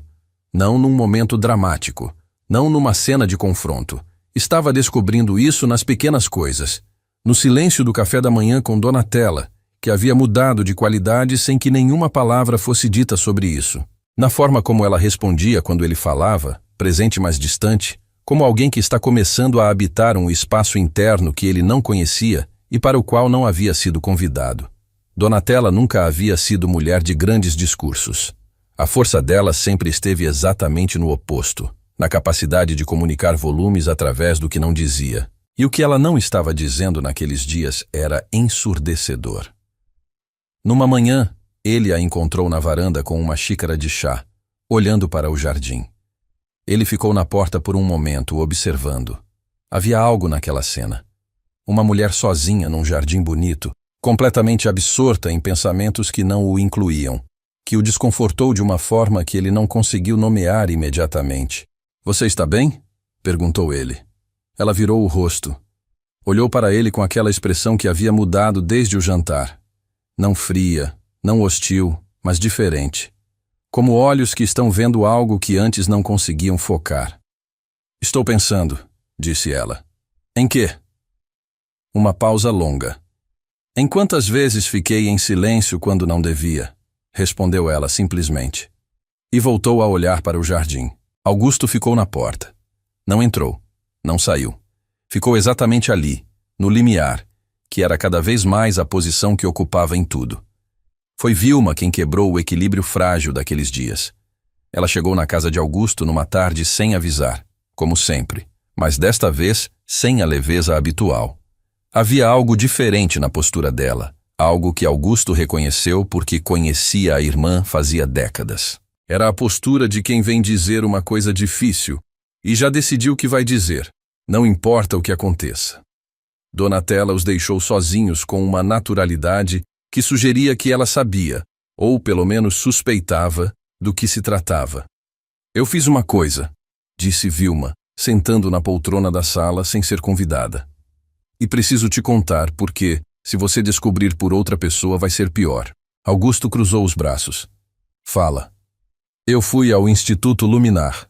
Não num momento dramático. Não numa cena de confronto. Estava descobrindo isso nas pequenas coisas. No silêncio do café da manhã com Donatella, que havia mudado de qualidade sem que nenhuma palavra fosse dita sobre isso. Na forma como ela respondia quando ele falava, presente mas distante, como alguém que está começando a habitar um espaço interno que ele não conhecia e para o qual não havia sido convidado. Donatella nunca havia sido mulher de grandes discursos. A força dela sempre esteve exatamente no oposto, na capacidade de comunicar volumes através do que não dizia. E o que ela não estava dizendo naqueles dias era ensurdecedor. Numa manhã, ele a encontrou na varanda com uma xícara de chá, olhando para o jardim. Ele ficou na porta por um momento, observando. Havia algo naquela cena. Uma mulher sozinha num jardim bonito, completamente absorta em pensamentos que não o incluíam, que o desconfortou de uma forma que ele não conseguiu nomear imediatamente. "Você está bem?" perguntou ele. Ela virou o rosto. Olhou para ele com aquela expressão que havia mudado desde o jantar. Não fria, não hostil, mas diferente. Como olhos que estão vendo algo que antes não conseguiam focar. "Estou pensando", disse ela. "Em quê?" Uma pausa longa. "Em quantas vezes fiquei em silêncio quando não devia?" respondeu ela simplesmente. E voltou a olhar para o jardim. Augusto ficou na porta. Não entrou. Não saiu. Ficou exatamente ali, no limiar, que era cada vez mais a posição que ocupava em tudo. Foi Vilma quem quebrou o equilíbrio frágil daqueles dias. Ela chegou na casa de Augusto numa tarde sem avisar, como sempre, mas desta vez sem a leveza habitual. Havia algo diferente na postura dela, algo que Augusto reconheceu porque conhecia a irmã fazia décadas. Era a postura de quem vem dizer uma coisa difícil e já decidiu o que vai dizer, não importa o que aconteça. Donatella os deixou sozinhos com uma naturalidade que sugeria que ela sabia, ou pelo menos suspeitava, do que se tratava. Eu fiz uma coisa, disse Vilma, sentando na poltrona da sala sem ser convidada. E preciso te contar porque, se você descobrir por outra pessoa, vai ser pior. Augusto cruzou os braços. Fala. Eu fui ao Instituto Luminar.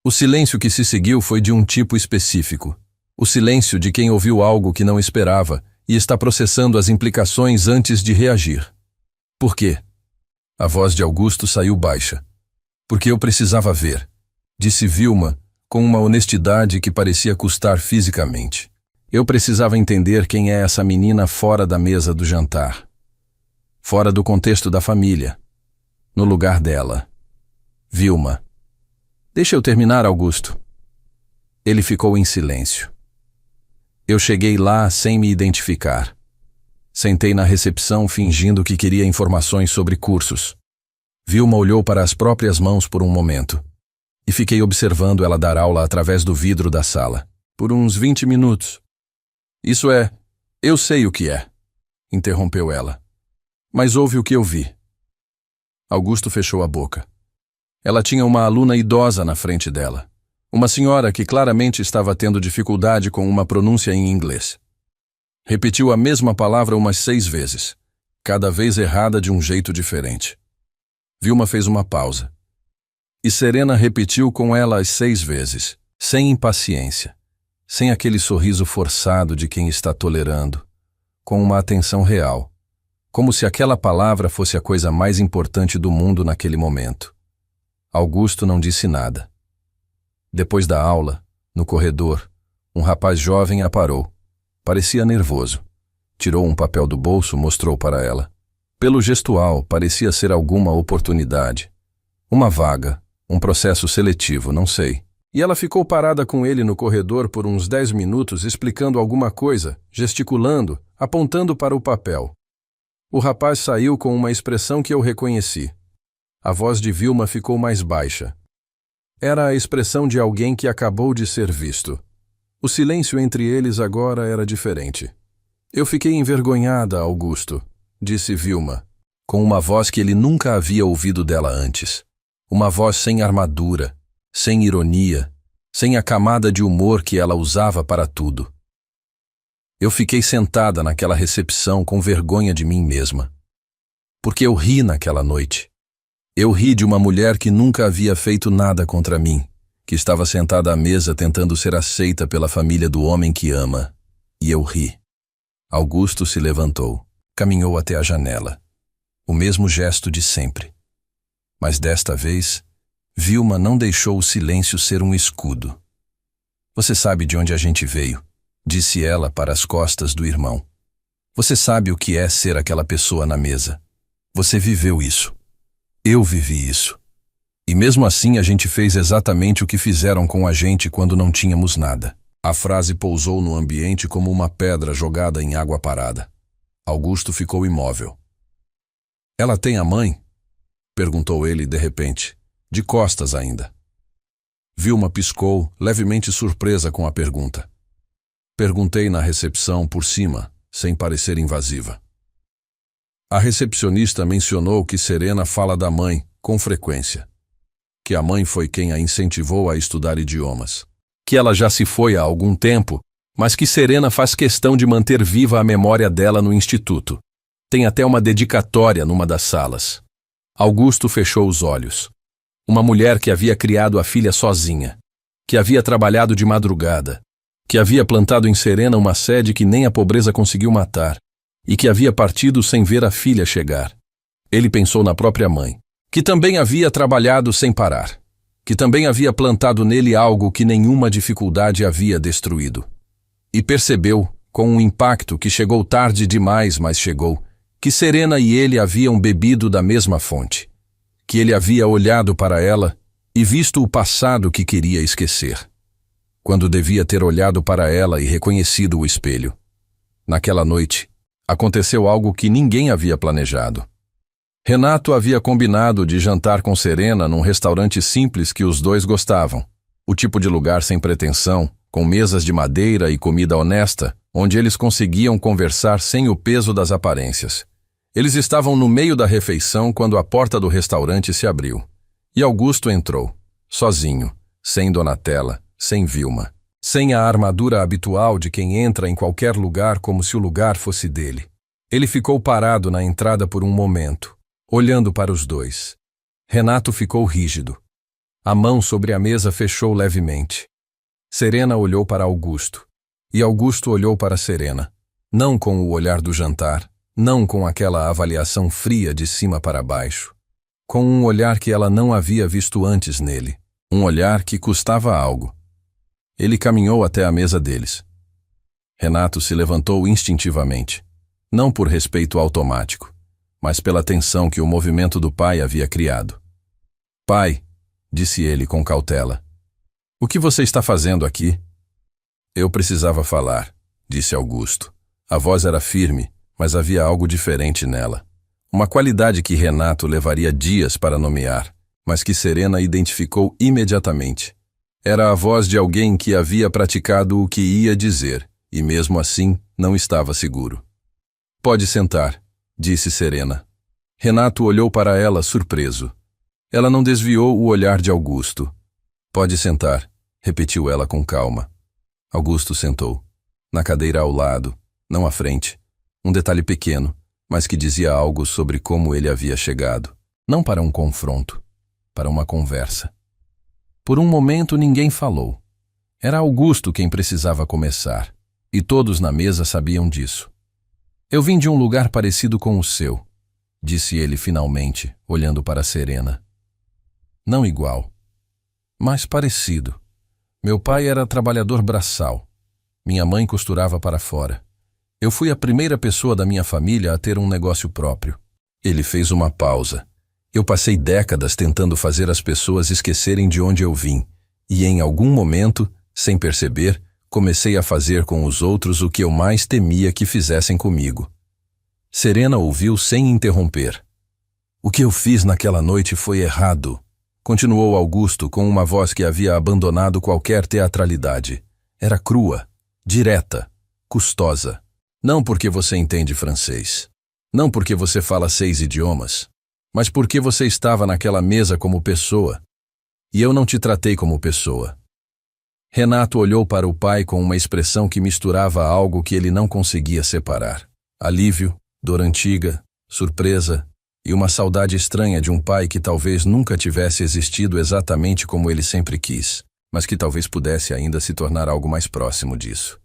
O silêncio que se seguiu foi de um tipo específico. O silêncio de quem ouviu algo que não esperava e está processando as implicações antes de reagir. Por quê? A voz de Augusto saiu baixa. Porque eu precisava ver, disse Vilma, com uma honestidade que parecia custar fisicamente. Eu precisava entender quem é essa menina fora da mesa do jantar. Fora do contexto da família. No lugar dela. Vilma. Deixa eu terminar, Augusto. Ele ficou em silêncio. Eu cheguei lá sem me identificar. Sentei na recepção fingindo que queria informações sobre cursos. Vilma olhou para as próprias mãos por um momento. E fiquei observando ela dar aula através do vidro da sala. Por uns 20 minutos. Isso é, eu sei o que é, interrompeu ela. Mas ouve o que eu vi. Augusto fechou a boca. Ela tinha uma aluna idosa na frente dela. Uma senhora que claramente estava tendo dificuldade com uma pronúncia em inglês. Repetiu a mesma palavra umas 6 vezes, cada vez errada de um jeito diferente. Vilma fez uma pausa. E Serena repetiu com ela as 6 vezes, sem impaciência, sem aquele sorriso forçado de quem está tolerando, com uma atenção real, como se aquela palavra fosse a coisa mais importante do mundo naquele momento. Augusto não disse nada. Depois da aula, no corredor, um rapaz jovem a parou. Parecia nervoso. Tirou um papel do bolso, mostrou para ela. Pelo gestual, parecia ser alguma oportunidade. Uma vaga, um processo seletivo, não sei. E ela ficou parada com ele no corredor por uns 10 minutos explicando alguma coisa, gesticulando, apontando para o papel. O rapaz saiu com uma expressão que eu reconheci. A voz de Vilma ficou mais baixa. Era a expressão de alguém que acabou de ser visto. O silêncio entre eles agora era diferente. Eu fiquei envergonhada, Augusto, disse Vilma, com uma voz que ele nunca havia ouvido dela antes. Uma voz sem armadura, sem ironia, sem a camada de humor que ela usava para tudo. Eu fiquei sentada naquela recepção com vergonha de mim mesma. Porque eu ri naquela noite. Eu ri de uma mulher que nunca havia feito nada contra mim, que estava sentada à mesa tentando ser aceita pela família do homem que ama. E eu ri. Augusto se levantou, caminhou até a janela. O mesmo gesto de sempre. Mas desta vez, Vilma não deixou o silêncio ser um escudo. Você sabe de onde a gente veio, disse ela para as costas do irmão. Você sabe o que é ser aquela pessoa na mesa. Você viveu isso. Eu vivi isso. E mesmo assim a gente fez exatamente o que fizeram com a gente quando não tínhamos nada. A frase pousou no ambiente como uma pedra jogada em água parada. Augusto ficou imóvel. Ela tem a mãe? Perguntou ele de repente, de costas ainda. Vilma piscou, levemente surpresa com a pergunta. Perguntei na recepção por cima, sem parecer invasiva. A recepcionista mencionou que Serena fala da mãe, com frequência. Que a mãe foi quem a incentivou a estudar idiomas. Que ela já se foi há algum tempo, mas que Serena faz questão de manter viva a memória dela no instituto. Tem até uma dedicatória numa das salas. Augusto fechou os olhos. Uma mulher que havia criado a filha sozinha, que havia trabalhado de madrugada, que havia plantado em Serena uma sede que nem a pobreza conseguiu matar, e que havia partido sem ver a filha chegar. Ele pensou na própria mãe, que também havia trabalhado sem parar, que também havia plantado nele algo que nenhuma dificuldade havia destruído. E percebeu, com um impacto que chegou tarde demais, mas chegou, que Serena e ele haviam bebido da mesma fonte, que ele havia olhado para ela e visto o passado que queria esquecer, quando devia ter olhado para ela e reconhecido o espelho. Naquela noite, aconteceu algo que ninguém havia planejado. Renato havia combinado de jantar com Serena num restaurante simples que os dois gostavam. O tipo de lugar sem pretensão, com mesas de madeira e comida honesta, onde eles conseguiam conversar sem o peso das aparências. Eles estavam no meio da refeição quando a porta do restaurante se abriu. E Augusto entrou, sozinho, sem Donatella, sem Vilma, sem a armadura habitual de quem entra em qualquer lugar como se o lugar fosse dele. Ele ficou parado na entrada por um momento, olhando para os dois. Renato ficou rígido. A mão sobre a mesa fechou levemente. Serena olhou para Augusto, e Augusto olhou para Serena, não com o olhar do jantar, não com aquela avaliação fria de cima para baixo, com um olhar que ela não havia visto antes nele, um olhar que custava algo. Ele caminhou até a mesa deles. Renato se levantou instintivamente, não por respeito automático, mas pela tensão que o movimento do pai havia criado. "Pai", disse ele com cautela, "o que você está fazendo aqui?" "Eu precisava falar", disse Augusto. A voz era firme, mas havia algo diferente nela. Uma qualidade que Renato levaria dias para nomear, mas que Serena identificou imediatamente. Era a voz de alguém que havia praticado o que ia dizer, e mesmo assim não estava seguro. "Pode sentar", disse Serena. Renato olhou para ela surpreso. Ela não desviou o olhar de Augusto. "Pode sentar", repetiu ela com calma. Augusto sentou, na cadeira ao lado, não à frente. Um detalhe pequeno, mas que dizia algo sobre como ele havia chegado. Não para um confronto, para uma conversa. Por um momento ninguém falou. Era Augusto quem precisava começar, e todos na mesa sabiam disso. "Eu vim de um lugar parecido com o seu", disse ele finalmente, olhando para Serena. "Não igual, mas parecido. Meu pai era trabalhador braçal. Minha mãe costurava para fora. Eu fui a primeira pessoa da minha família a ter um negócio próprio." Ele fez uma pausa. "Eu passei décadas tentando fazer as pessoas esquecerem de onde eu vim, e em algum momento, sem perceber, comecei a fazer com os outros o que eu mais temia que fizessem comigo." Serena ouviu sem interromper. "O que eu fiz naquela noite foi errado", continuou Augusto com uma voz que havia abandonado qualquer teatralidade. Era crua, direta, custosa. "Não porque você entende francês. Não porque você fala 6 idiomas. Mas porque você estava naquela mesa como pessoa. E eu não te tratei como pessoa." Renato olhou para o pai com uma expressão que misturava algo que ele não conseguia separar. Alívio, dor antiga, surpresa e uma saudade estranha de um pai que talvez nunca tivesse existido exatamente como ele sempre quis, mas que talvez pudesse ainda se tornar algo mais próximo disso.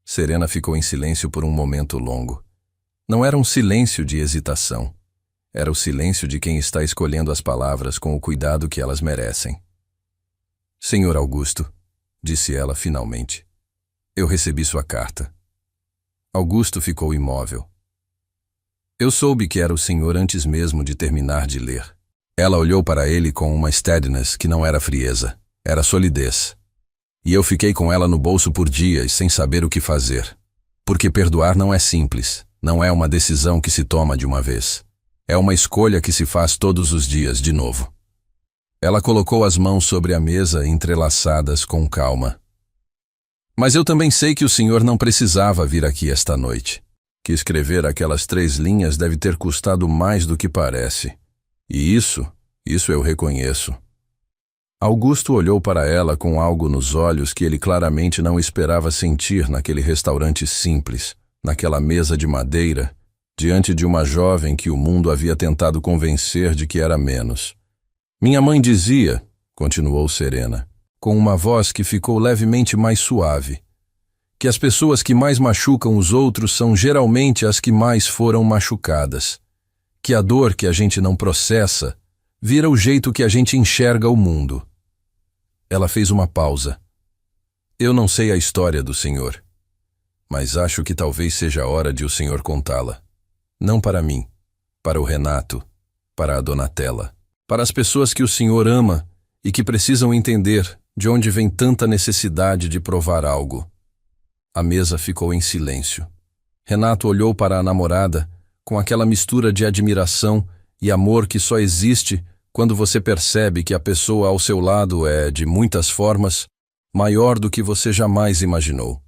Serena ficou em silêncio por um momento longo. Não era um silêncio de hesitação. Era o silêncio de quem está escolhendo as palavras com o cuidado que elas merecem. "Senhor Augusto", disse ela finalmente, "eu recebi sua carta." Augusto ficou imóvel. "Eu soube que era o senhor antes mesmo de terminar de ler." Ela olhou para ele com uma steadiness que não era frieza, era solidez. "E eu fiquei com ela no bolso por dias sem saber o que fazer. Porque perdoar não é simples, não é uma decisão que se toma de uma vez. É uma escolha que se faz todos os dias de novo." Ela colocou as mãos sobre a mesa entrelaçadas com calma. "Mas eu também sei que o senhor não precisava vir aqui esta noite. Que escrever aquelas 3 linhas deve ter custado mais do que parece. E isso eu reconheço." Augusto olhou para ela com algo nos olhos que ele claramente não esperava sentir naquele restaurante simples, naquela mesa de madeira, diante de uma jovem que o mundo havia tentado convencer de que era menos. "Minha mãe dizia", continuou Serena, com uma voz que ficou levemente mais suave, "que as pessoas que mais machucam os outros são geralmente as que mais foram machucadas. Que a dor que a gente não processa vira o jeito que a gente enxerga o mundo." Ela fez uma pausa. "Eu não sei a história do senhor, mas acho que talvez seja a hora de o senhor contá-la. Não para mim, para o Renato, para a Donatella, para as pessoas que o senhor ama e que precisam entender de onde vem tanta necessidade de provar algo." A mesa ficou em silêncio. Renato olhou para a namorada com aquela mistura de admiração e amor que só existe quando você percebe que a pessoa ao seu lado é, de muitas formas, maior do que você jamais imaginou.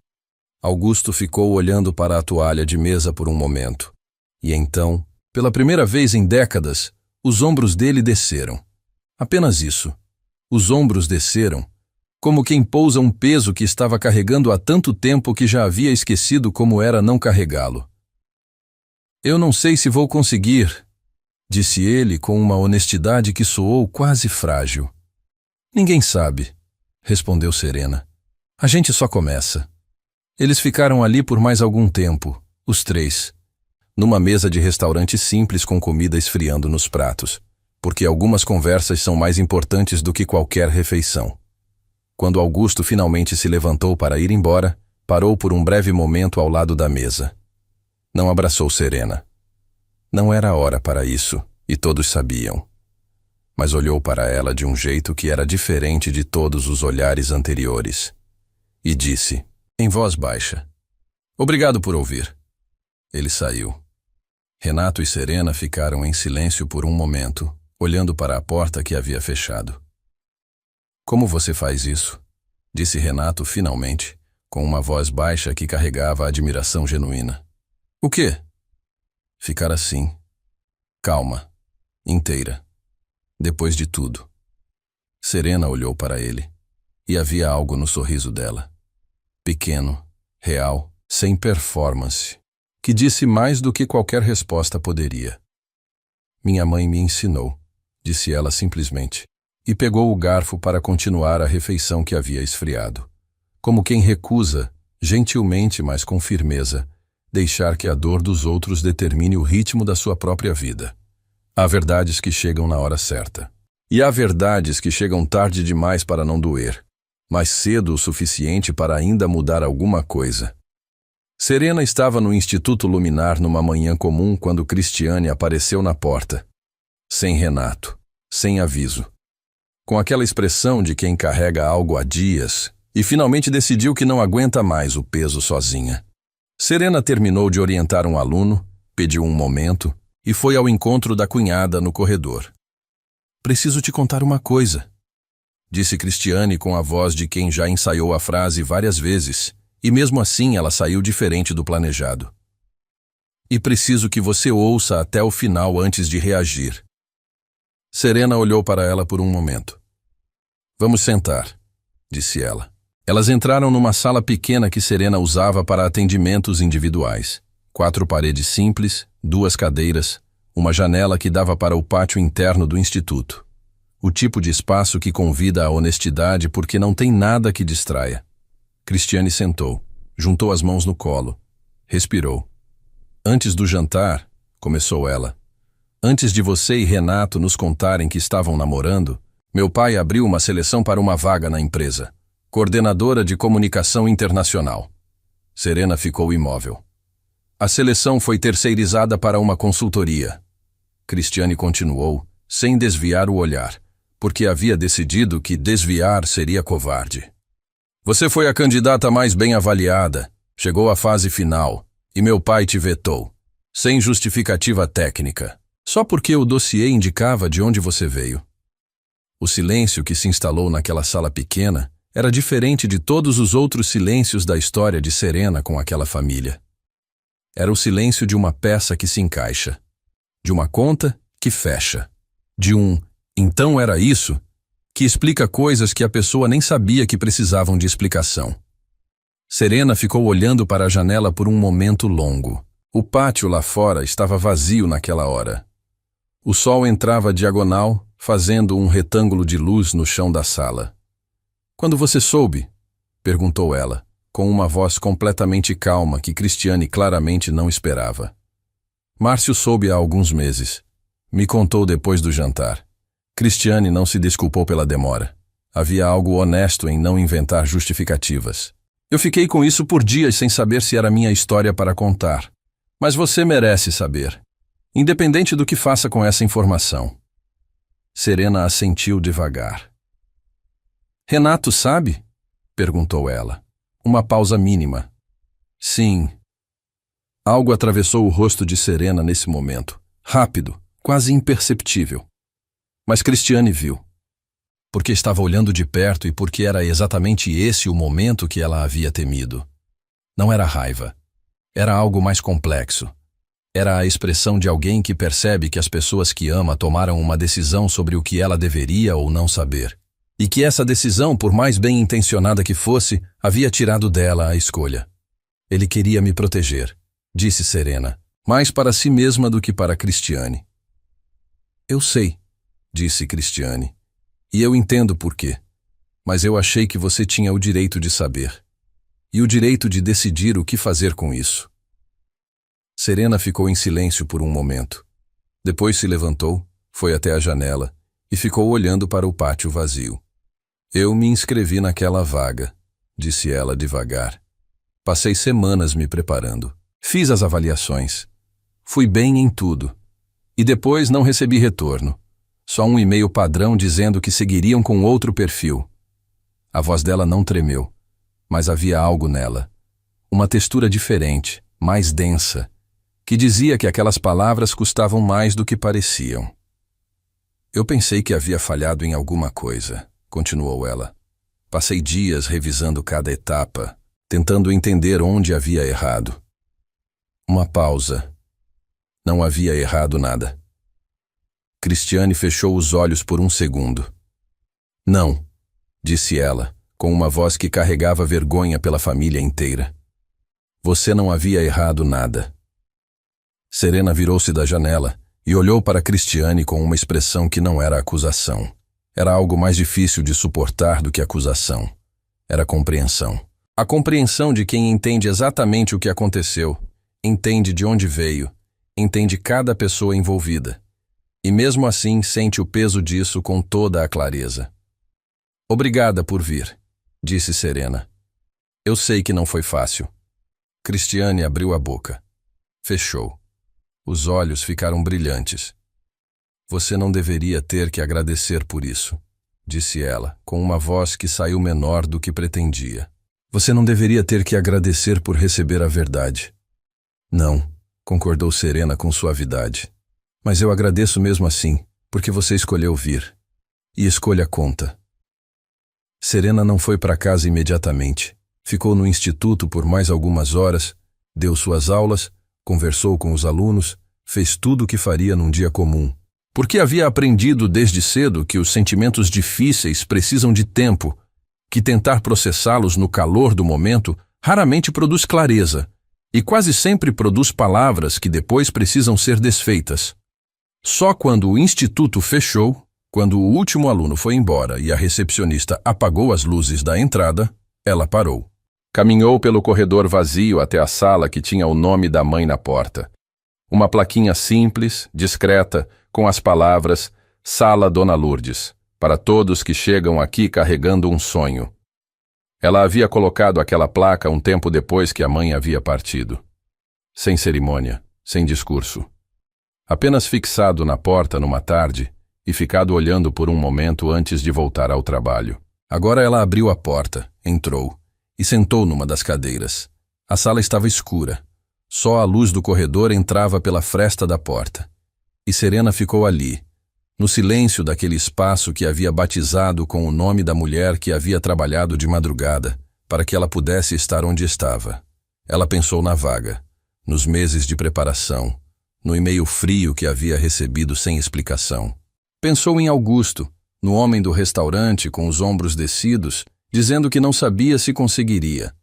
Augusto ficou olhando para a toalha de mesa por um momento. E então, pela primeira vez em décadas, os ombros dele desceram. Apenas isso. Os ombros desceram, como quem pousa um peso que estava carregando há tanto tempo que já havia esquecido como era não carregá-lo. Eu não sei se vou conseguir, disse ele com uma honestidade que soou quase frágil. Ninguém sabe, respondeu Serena. A gente só começa. Eles ficaram ali por mais algum tempo, os três, numa mesa de restaurante simples com comida esfriando nos pratos, porque algumas conversas são mais importantes do que qualquer refeição. Quando Augusto finalmente se levantou para ir embora, parou por um breve momento ao lado da mesa. Não abraçou Serena. Não era hora para isso, e todos sabiam. Mas olhou para ela de um jeito que era diferente de todos os olhares anteriores. E disse, em voz baixa, obrigado por ouvir. Ele saiu. Renato e Serena ficaram em silêncio por um momento, olhando para a porta que havia fechado. Como você faz isso? Disse Renato finalmente, com uma voz baixa que carregava admiração genuína. O quê? Ficar assim. Calma. Inteira. Depois de tudo. Serena olhou para ele. E havia algo no sorriso dela. Pequeno, real, sem performance, que disse mais do que qualquer resposta poderia. Minha mãe me ensinou, disse ela simplesmente, e pegou o garfo para continuar a refeição que havia esfriado. Como quem recusa, gentilmente mas com firmeza, deixar que a dor dos outros determine o ritmo da sua própria vida. Há verdades que chegam na hora certa. E há verdades que chegam tarde demais para não doer, mas cedo o suficiente para ainda mudar alguma coisa. Serena estava no Instituto Luminar numa manhã comum quando Cristiane apareceu na porta. Sem Renato, sem aviso. Com aquela expressão de quem carrega algo há dias e finalmente decidiu que não aguenta mais o peso sozinha. Serena terminou de orientar um aluno, pediu um momento e foi ao encontro da cunhada no corredor. Preciso te contar uma coisa, disse Cristiane com a voz de quem já ensaiou a frase várias vezes, e mesmo assim ela saiu diferente do planejado. E preciso que você ouça até o final antes de reagir. Serena olhou para ela por um momento. Vamos sentar, disse ela. Elas entraram numa sala pequena que Serena usava para atendimentos individuais. 4 paredes simples, 2 cadeiras, uma janela que dava para o pátio interno do instituto. O tipo de espaço que convida à honestidade porque não tem nada que distraia. Cristiane sentou, juntou as mãos no colo, respirou. Antes do jantar, começou ela, antes de você e Renato nos contarem que estavam namorando, meu pai abriu uma seleção para uma vaga na empresa, coordenadora de comunicação internacional. Serena ficou imóvel. A seleção foi terceirizada para uma consultoria. Cristiane continuou, sem desviar o olhar, porque havia decidido que desviar seria covarde. Você foi a candidata mais bem avaliada, chegou à fase final, e meu pai te vetou, sem justificativa técnica, só porque o dossiê indicava de onde você veio. O silêncio que se instalou naquela sala pequena era diferente de todos os outros silêncios da história de Serena com aquela família. Era o silêncio de uma peça que se encaixa, de uma conta que fecha, de um "então era isso" que explica coisas que a pessoa nem sabia que precisavam de explicação. Serena ficou olhando para a janela por um momento longo. O pátio lá fora estava vazio naquela hora. O sol entrava diagonal, fazendo um retângulo de luz no chão da sala. Quando você soube? Perguntou ela, com uma voz completamente calma que Cristiane claramente não esperava. Márcio soube há alguns meses. Me contou depois do jantar. Cristiane não se desculpou pela demora. Havia algo honesto em não inventar justificativas. Eu fiquei com isso por dias sem saber se era minha história para contar. Mas você merece saber, independente do que faça com essa informação. Serena assentiu devagar. Renato sabe? Perguntou ela. Uma pausa mínima. Sim. Algo atravessou o rosto de Serena nesse momento, rápido, quase imperceptível. Mas Cristiane viu. Porque estava olhando de perto e porque era exatamente esse o momento que ela havia temido. Não era raiva. Era algo mais complexo. Era a expressão de alguém que percebe que as pessoas que ama tomaram uma decisão sobre o que ela deveria ou não saber. E que essa decisão, por mais bem intencionada que fosse, havia tirado dela a escolha. Ele queria me proteger, disse Serena, mais para si mesma do que para Cristiane. Eu sei, disse Cristiane, e eu entendo por quê, mas eu achei que você tinha o direito de saber, e o direito de decidir o que fazer com isso. Serena ficou em silêncio por um momento. Depois se levantou, foi até a janela e ficou olhando para o pátio vazio. Eu me inscrevi naquela vaga, disse ela devagar. Passei semanas me preparando. Fiz as avaliações. Fui bem em tudo. E depois não recebi retorno. Só um e-mail padrão dizendo que seguiriam com outro perfil. A voz dela não tremeu, mas havia algo nela. Uma textura diferente, mais densa, que dizia que aquelas palavras custavam mais do que pareciam. Eu pensei que havia falhado em alguma coisa, continuou ela. Passei dias revisando cada etapa, tentando entender onde havia errado. Uma pausa. Não havia errado nada. Cristiane fechou os olhos por um segundo. Não, disse ela, com uma voz que carregava vergonha pela família inteira. Você não havia errado nada. Serena virou-se da janela e olhou para Cristiane com uma expressão que não era acusação. Era algo mais difícil de suportar do que acusação. Era compreensão. A compreensão de quem entende exatamente o que aconteceu, entende de onde veio, entende cada pessoa envolvida. E mesmo assim sente o peso disso com toda a clareza. Obrigada por vir, disse Serena. Eu sei que não foi fácil. Cristiane abriu a boca. Fechou. Os olhos ficaram brilhantes. Você não deveria ter que agradecer por isso, disse ela, com uma voz que saiu menor do que pretendia. Você não deveria ter que agradecer por receber a verdade. Não, concordou Serena com suavidade. Mas eu agradeço mesmo assim, porque você escolheu vir. E escolha conta. Serena não foi para casa imediatamente. Ficou no instituto por mais algumas horas, deu suas aulas, conversou com os alunos, fez tudo o que faria num dia comum. Porque havia aprendido desde cedo que os sentimentos difíceis precisam de tempo, que tentar processá-los no calor do momento raramente produz clareza, e quase sempre produz palavras que depois precisam ser desfeitas. Só quando o instituto fechou, quando o último aluno foi embora e a recepcionista apagou as luzes da entrada, ela parou. Caminhou pelo corredor vazio até a sala que tinha o nome da mãe na porta. Uma plaquinha simples, discreta, com as palavras Sala Dona Lourdes, para todos que chegam aqui carregando um sonho. Ela havia colocado aquela placa um tempo depois que a mãe havia partido. Sem cerimônia, sem discurso. Apenas fixado na porta numa tarde e ficado olhando por um momento antes de voltar ao trabalho. Agora ela abriu a porta, entrou e sentou numa das cadeiras. A sala estava escura. Só a luz do corredor entrava pela fresta da porta. E Serena ficou ali, no silêncio daquele espaço que havia batizado com o nome da mulher que havia trabalhado de madrugada, para que ela pudesse estar onde estava. Ela pensou na vaga, nos meses de preparação, no e-mail frio que havia recebido sem explicação. Pensou em Augusto, no homem do restaurante com os ombros descidos, dizendo que não sabia se conseguiria,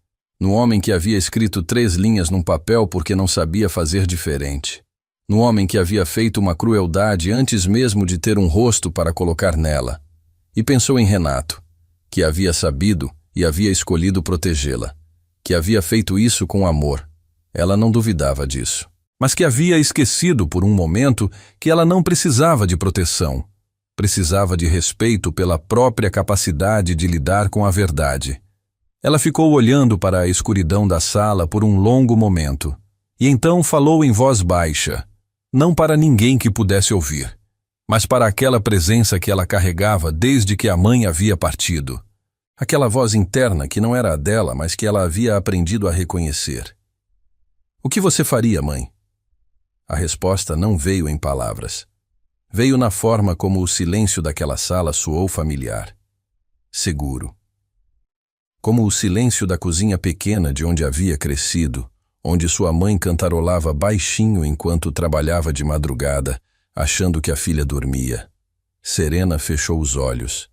no homem que havia escrito 3 linhas num papel porque não sabia fazer diferente, no homem que havia feito uma crueldade antes mesmo de ter um rosto para colocar nela. E pensou em Renato, que havia sabido e havia escolhido protegê-la, que havia feito isso com amor. Ela não duvidava disso. Mas que havia esquecido por um momento que ela não precisava de proteção. Precisava de respeito pela própria capacidade de lidar com a verdade. Ela ficou olhando para a escuridão da sala por um longo momento, e então falou em voz baixa, não para ninguém que pudesse ouvir, mas para aquela presença que ela carregava desde que a mãe havia partido. Aquela voz interna que não era a dela, mas que ela havia aprendido a reconhecer. O que você faria, mãe? A resposta não veio em palavras. Veio na forma como o silêncio daquela sala soou familiar. Seguro. Como o silêncio da cozinha pequena de onde havia crescido, onde sua mãe cantarolava baixinho enquanto trabalhava de madrugada, achando que a filha dormia. Serena fechou os olhos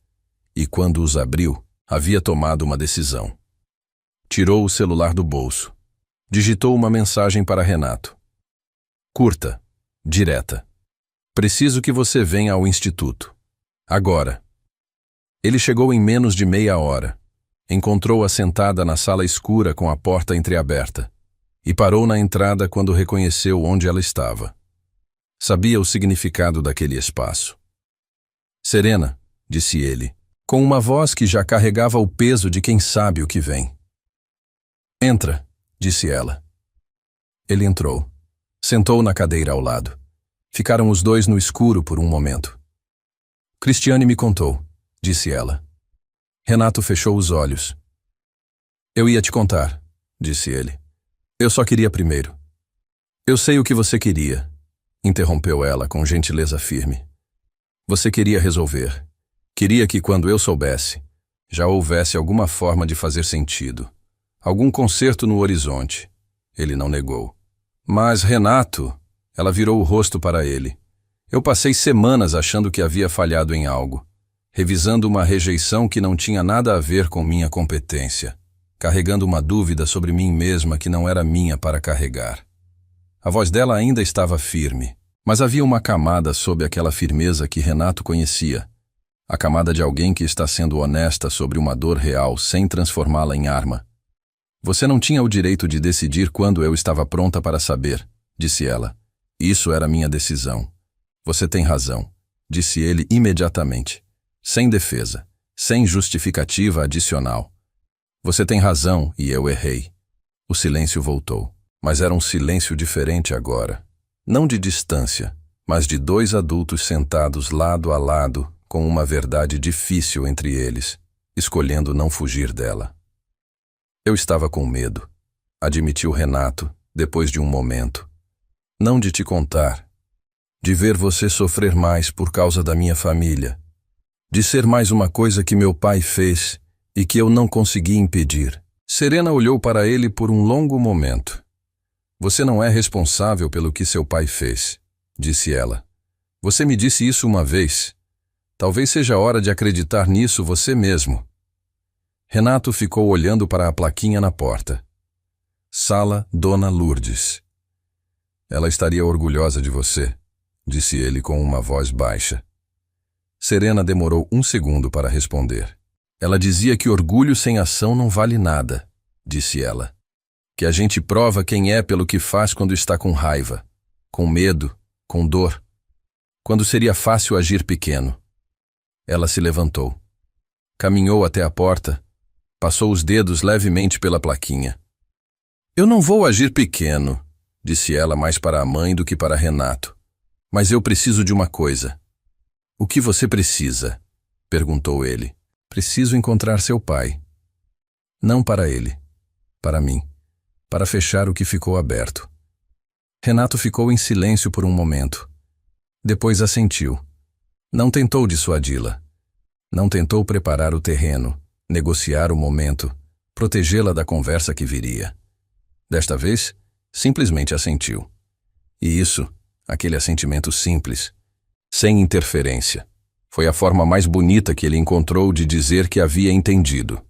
e, quando os abriu, havia tomado uma decisão. Tirou o celular do bolso. Digitou uma mensagem para Renato. Curta, direta. Preciso que você venha ao instituto. Agora. Ele chegou em menos de meia hora. Encontrou-a sentada na sala escura com a porta entreaberta e parou na entrada quando reconheceu onde ela estava. Sabia o significado daquele espaço. Serena, disse ele, com uma voz que já carregava o peso de quem sabe o que vem. Entra, disse ela. Ele entrou. Sentou na cadeira ao lado. Ficaram os dois no escuro por um momento. Cristiane me contou, disse ela. Renato fechou os olhos. Eu ia te contar, disse ele. Eu só queria primeiro. Eu sei o que você queria, interrompeu ela com gentileza firme. Você queria resolver. Queria que quando eu soubesse, já houvesse alguma forma de fazer sentido. Algum conserto no horizonte. Ele não negou. Mas, Renato, ela virou o rosto para ele. Eu passei semanas achando que havia falhado em algo, revisando uma rejeição que não tinha nada a ver com minha competência, carregando uma dúvida sobre mim mesma que não era minha para carregar. A voz dela ainda estava firme, mas havia uma camada sob aquela firmeza que Renato conhecia, a camada de alguém que está sendo honesta sobre uma dor real sem transformá-la em arma. Você não tinha o direito de decidir quando eu estava pronta para saber, disse ela. Isso era minha decisão. Você tem razão, disse ele imediatamente, sem defesa, sem justificativa adicional. Você tem razão e eu errei. O silêncio voltou, mas era um silêncio diferente agora. Não de distância, mas de dois adultos sentados lado a lado, com uma verdade difícil entre eles, escolhendo não fugir dela. Eu estava com medo, admitiu Renato, depois de um momento. Não de te contar, de ver você sofrer mais por causa da minha família, de ser mais uma coisa que meu pai fez e que eu não consegui impedir. Serena olhou para ele por um longo momento. Você não é responsável pelo que seu pai fez, disse ela. Você me disse isso uma vez. Talvez seja hora de acreditar nisso você mesmo. Renato ficou olhando para a plaquinha na porta. Sala Dona Lourdes. Ela estaria orgulhosa de você, disse ele com uma voz baixa. Serena demorou um segundo para responder. Ela dizia que orgulho sem ação não vale nada, disse ela. Que a gente prova quem é pelo que faz quando está com raiva, com medo, com dor. Quando seria fácil agir pequeno. Ela se levantou. Caminhou até a porta. Passou os dedos levemente pela plaquinha. Eu não vou agir pequeno, disse ela mais para a mãe do que para Renato. Mas eu preciso de uma coisa. O que você precisa? Perguntou ele. Preciso encontrar seu pai. Não para ele, para mim, para fechar o que ficou aberto. Renato ficou em silêncio por um momento. Depois assentiu. Não tentou dissuadi-la. Não tentou preparar o terreno, negociar o momento, protegê-la da conversa que viria. Desta vez, simplesmente assentiu. E isso, aquele assentimento simples, sem interferência, foi a forma mais bonita que ele encontrou de dizer que havia entendido.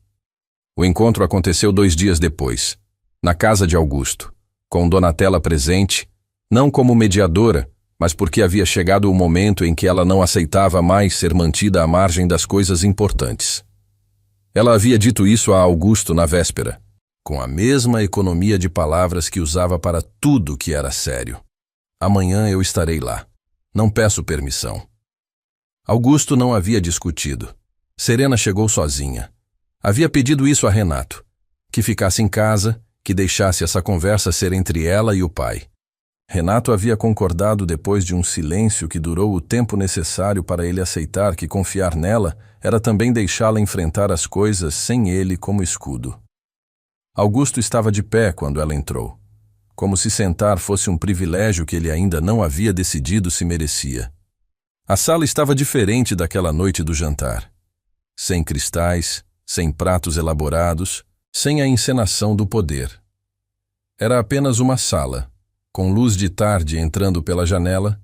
O encontro aconteceu 2 dias depois, na casa de Augusto, com Donatella presente, não como mediadora, mas porque havia chegado o momento em que ela não aceitava mais ser mantida à margem das coisas importantes. Ela havia dito isso a Augusto na véspera, com a mesma economia de palavras que usava para tudo que era sério. Amanhã eu estarei lá. Não peço permissão. Augusto não havia discutido. Serena chegou sozinha. Havia pedido isso a Renato, que ficasse em casa, que deixasse essa conversa ser entre ela e o pai. Renato havia concordado depois de um silêncio que durou o tempo necessário para ele aceitar que confiar nela era também deixá-la enfrentar as coisas sem ele como escudo. Augusto estava de pé quando ela entrou, como se sentar fosse um privilégio que ele ainda não havia decidido se merecia. A sala estava diferente daquela noite do jantar. Sem cristais, sem pratos elaborados, sem a encenação do poder. Era apenas uma sala, com luz de tarde entrando pela janela,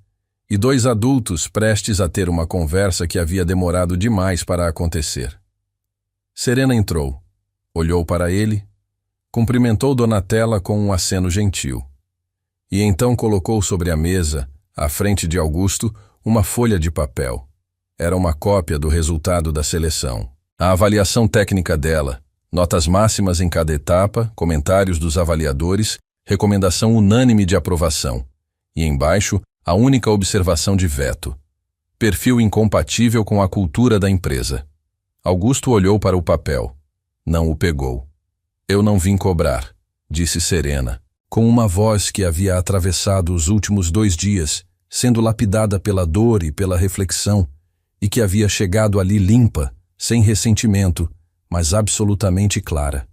e dois adultos prestes a ter uma conversa que havia demorado demais para acontecer. Serena entrou, olhou para ele, cumprimentou Donatella com um aceno gentil. E então colocou sobre a mesa, à frente de Augusto, uma folha de papel. Era uma cópia do resultado da seleção. A avaliação técnica dela, notas máximas em cada etapa, comentários dos avaliadores, recomendação unânime de aprovação. E embaixo, a única observação de veto. Perfil incompatível com a cultura da empresa. Augusto olhou para o papel. Não o pegou. Eu não vim cobrar, disse Serena, com uma voz que havia atravessado os últimos 2 dias, sendo lapidada pela dor e pela reflexão, e que havia chegado ali limpa, sem ressentimento, mas absolutamente clara.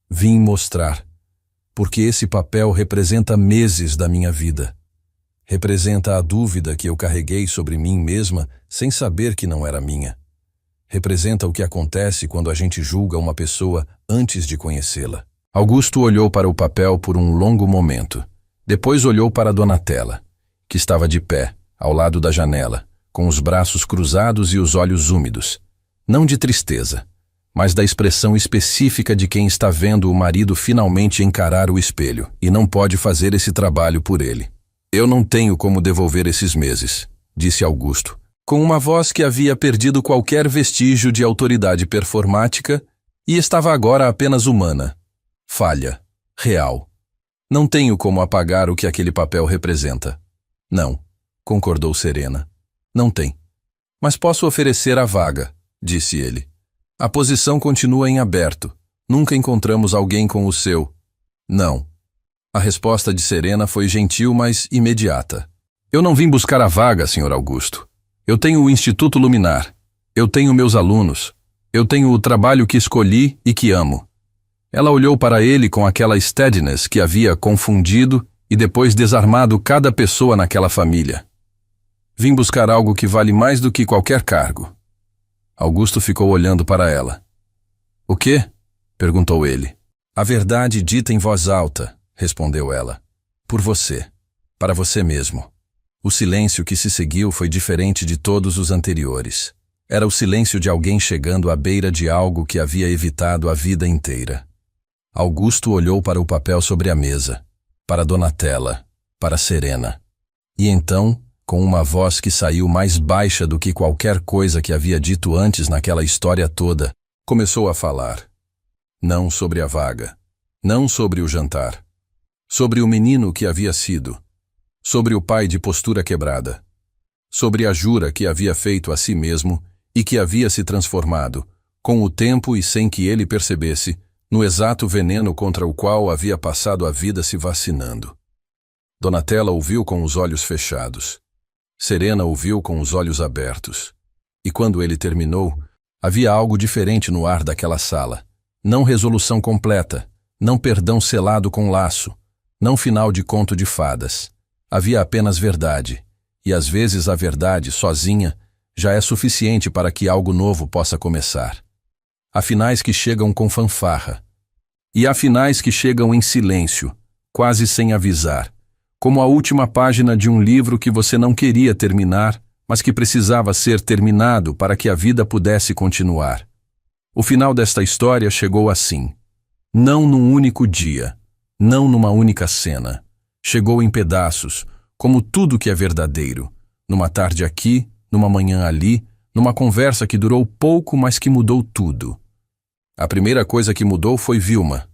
Vim mostrar, porque esse papel representa meses da minha vida. Representa a dúvida que eu carreguei sobre mim mesma sem saber que não era minha. Representa o que acontece quando a gente julga uma pessoa antes de conhecê-la. Augusto olhou para o papel por um longo momento. Depois olhou para Donatella, que estava de pé, ao lado da janela, com os braços cruzados e os olhos úmidos. Não de tristeza, mas da expressão específica de quem está vendo o marido finalmente encarar o espelho e não pode fazer esse trabalho por ele. Eu não tenho como devolver esses meses, disse Augusto, com uma voz que havia perdido qualquer vestígio de autoridade performática e estava agora apenas humana, falha, real. Não tenho como apagar o que aquele papel representa. Não, concordou Serena. Não tem. Mas posso oferecer a vaga, disse ele. A posição continua em aberto. Nunca encontramos alguém com o seu. Não. A resposta de Serena foi gentil, mas imediata. Eu não vim buscar a vaga, Sr. Augusto. Eu tenho o Instituto Luminar. Eu tenho meus alunos. Eu tenho o trabalho que escolhi e que amo. Ela olhou para ele com aquela steadiness que havia confundido e depois desarmado cada pessoa naquela família. Vim buscar algo que vale mais do que qualquer cargo. Augusto ficou olhando para ela. O quê? Perguntou ele. A verdade dita em voz alta, respondeu ela. Por você. Para você mesmo. O silêncio que se seguiu foi diferente de todos os anteriores. Era o silêncio de alguém chegando à beira de algo que havia evitado a vida inteira. Augusto olhou para o papel sobre a mesa, para Donatella, para Serena. E então, com uma voz que saiu mais baixa do que qualquer coisa que havia dito antes naquela história toda, começou a falar. Não sobre a vaga. Não sobre o jantar. Sobre o menino que havia sido. Sobre o pai de postura quebrada. Sobre a jura que havia feito a si mesmo e que havia se transformado, com o tempo e sem que ele percebesse, no exato veneno contra o qual havia passado a vida se vacinando. Donatella ouviu com os olhos fechados. Serena ouviu com os olhos abertos. E quando ele terminou, havia algo diferente no ar daquela sala. Não resolução completa, não perdão selado com laço, não final de conto de fadas. Havia apenas verdade, e às vezes a verdade, sozinha, já é suficiente para que algo novo possa começar. Há finais que chegam com fanfarra. E há finais que chegam em silêncio, quase sem avisar, como a última página de um livro que você não queria terminar, mas que precisava ser terminado para que a vida pudesse continuar. O final desta história chegou assim. Não num único dia, não numa única cena. Chegou em pedaços, como tudo que é verdadeiro, numa tarde aqui, numa manhã ali, numa conversa que durou pouco, mas que mudou tudo. A primeira coisa que mudou foi Vilma.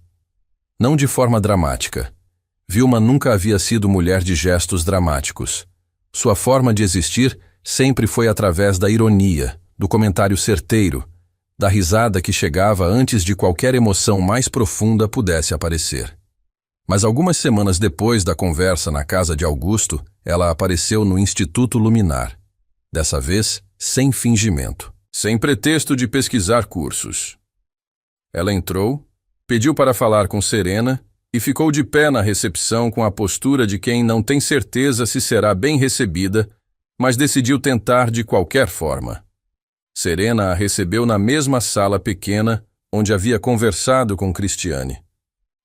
Não de forma dramática. Vilma nunca havia sido mulher de gestos dramáticos. Sua forma de existir sempre foi através da ironia, do comentário certeiro, da risada que chegava antes de qualquer emoção mais profunda pudesse aparecer. Mas algumas semanas depois da conversa na casa de Augusto, ela apareceu no Instituto Luminar. Dessa vez, sem fingimento, sem pretexto de pesquisar cursos. Ela entrou, pediu para falar com Serena e ficou de pé na recepção com a postura de quem não tem certeza se será bem recebida, mas decidiu tentar de qualquer forma. Serena a recebeu na mesma sala pequena onde havia conversado com Cristiane.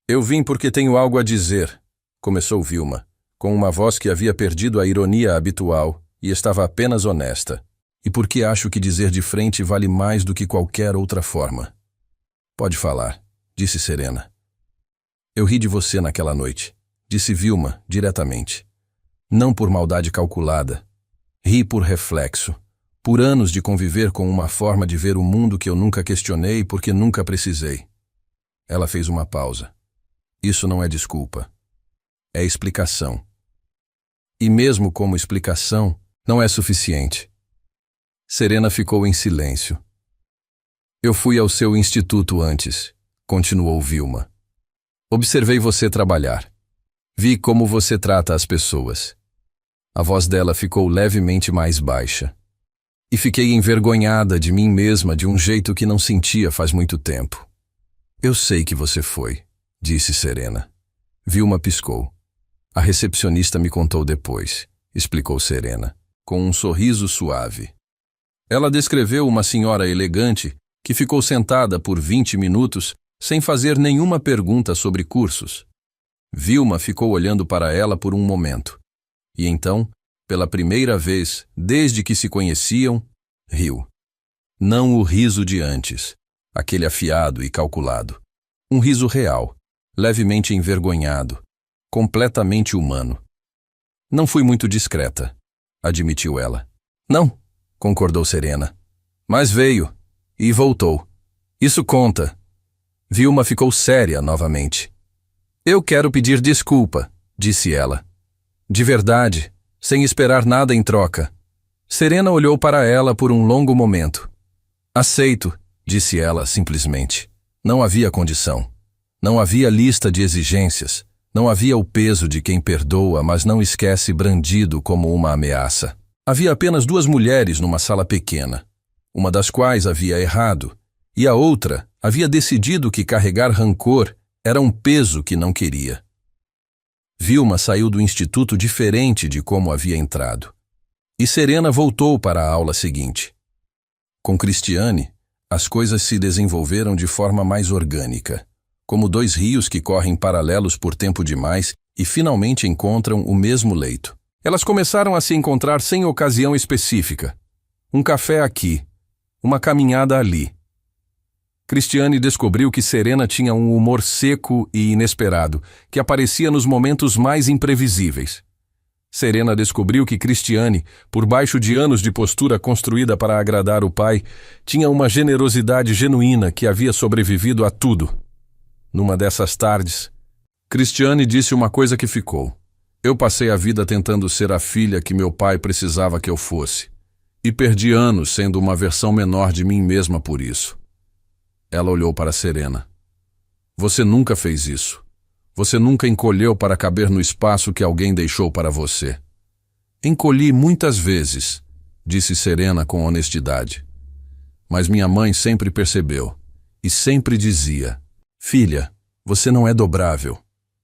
Eu vim porque tenho algo a dizer, começou Vilma, com uma voz que havia perdido a ironia habitual e estava apenas honesta. E porque acho que dizer de frente vale mais do que qualquer outra forma. Pode falar, disse Serena. Eu ri de você naquela noite, disse Vilma diretamente. Não por maldade calculada. Ri por reflexo, por anos de conviver com uma forma de ver o mundo que eu nunca questionei porque nunca precisei. Ela fez uma pausa. Isso não é desculpa. É explicação. E mesmo como explicação, não é suficiente. Serena ficou em silêncio. Eu fui ao seu instituto antes, continuou Vilma. Observei você trabalhar. Vi como você trata as pessoas. A voz dela ficou levemente mais baixa. E fiquei envergonhada de mim mesma de um jeito que não sentia faz muito tempo. Eu sei que você foi, disse Serena. Vilma piscou. A recepcionista me contou depois, explicou Serena, com um sorriso suave. Ela descreveu uma senhora elegante que ficou sentada por 20 minutos sem fazer nenhuma pergunta sobre cursos. Vilma ficou olhando para ela por um momento. E então, pela primeira vez desde que se conheciam, riu. Não o riso de antes, aquele afiado e calculado. Um riso real, levemente envergonhado, completamente humano. Não fui muito discreta, admitiu ela. Não, concordou Serena. Mas veio, e voltou. Isso conta. Vilma ficou séria novamente. Eu quero pedir desculpa, disse ela. De verdade, sem esperar nada em troca. Serena olhou para ela por um longo momento. Aceito, disse ela simplesmente. Não havia condição. Não havia lista de exigências. Não havia o peso de quem perdoa, mas não esquece brandido como uma ameaça. Havia apenas 2 mulheres numa sala pequena, uma das quais havia errado, e a outra havia decidido que carregar rancor era um peso que não queria. Vilma saiu do instituto diferente de como havia entrado. E Serena voltou para a aula seguinte. Com Cristiane, as coisas se desenvolveram de forma mais orgânica, como 2 rios que correm paralelos por tempo demais e finalmente encontram o mesmo leito. Elas começaram a se encontrar sem ocasião específica. Um café aqui, uma caminhada ali. Cristiane descobriu que Serena tinha um humor seco e inesperado, que aparecia nos momentos mais imprevisíveis. Serena descobriu que Cristiane, por baixo de anos de postura construída para agradar o pai, tinha uma generosidade genuína que havia sobrevivido a tudo. Numa dessas tardes, Cristiane disse uma coisa que ficou. Eu passei a vida tentando ser a filha que meu pai precisava que eu fosse, e perdi anos sendo uma versão menor de mim mesma por isso. Ela olhou para Serena. Você nunca fez isso. Você nunca encolheu para caber no espaço que alguém deixou para você. Encolhi muitas vezes, disse Serena com honestidade. Mas minha mãe sempre percebeu, e sempre dizia, filha, você não é dobrável.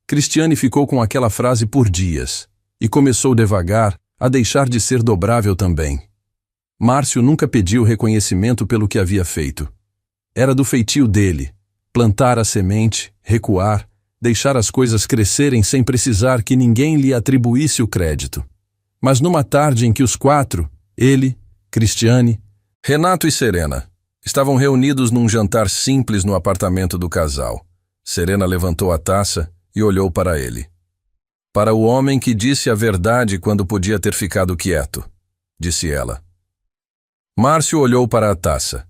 Cristiane ficou com aquela frase por dias, e começou devagar a deixar de ser dobrável também. Márcio nunca pediu reconhecimento pelo que havia feito. Era do feitio dele, plantar a semente, recuar, deixar as coisas crescerem sem precisar que ninguém lhe atribuísse o crédito. Mas numa tarde em que os 4, ele, Cristiane, Renato e Serena, estavam reunidos num jantar simples no apartamento do casal, Serena levantou a taça e olhou para ele. Para o homem que disse a verdade quando podia ter ficado quieto, disse ela. Márcio olhou para a taça.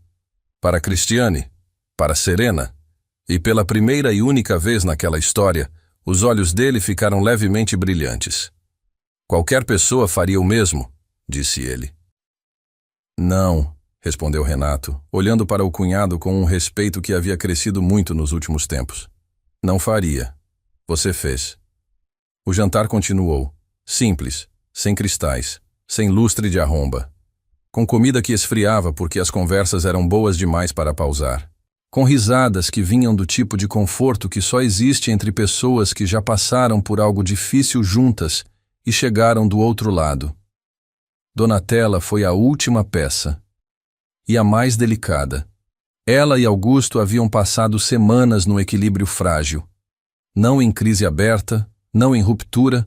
Para Cristiane, para Serena, e pela primeira e única vez naquela história, os olhos dele ficaram levemente brilhantes. Qualquer pessoa faria o mesmo, disse ele. Não, respondeu Renato, olhando para o cunhado com um respeito que havia crescido muito nos últimos tempos. Não faria. Você fez. O jantar continuou, simples, sem cristais, sem lustre de arromba. Com comida que esfriava porque as conversas eram boas demais para pausar. com risadas que vinham do tipo de conforto que só existe entre pessoas que já passaram por algo difícil juntas e chegaram do outro lado. Donatella foi a última peça, e a mais delicada. Ela e Augusto haviam passado semanas no equilíbrio frágil, não em crise aberta, não em ruptura,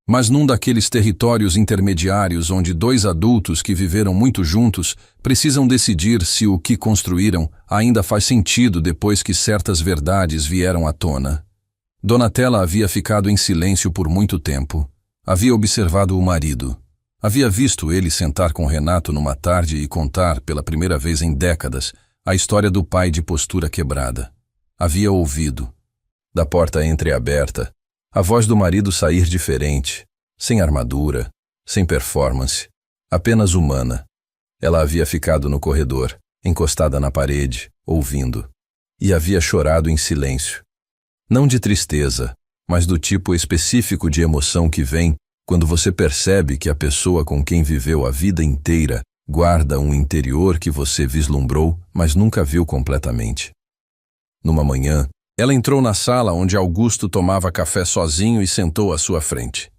mas num daqueles territórios intermediários onde dois adultos que viveram muito juntos precisam decidir se o que construíram ainda faz sentido depois que certas verdades vieram à tona. Donatella havia ficado em silêncio por muito tempo. Havia observado o marido. Havia visto ele sentar com Renato numa tarde e contar, pela primeira vez em décadas, a história do pai de postura quebrada. Havia ouvido, da porta entreaberta, a voz do marido sair diferente, sem armadura, sem performance, apenas humana. Ela havia ficado no corredor, encostada na parede, ouvindo, e havia chorado em silêncio. Não de tristeza, mas do tipo específico de emoção que vem quando você percebe que a pessoa com quem viveu a vida inteira guarda um interior que você vislumbrou, mas nunca viu completamente. Numa manhã, ela entrou na sala onde Augusto tomava café sozinho e sentou à sua frente.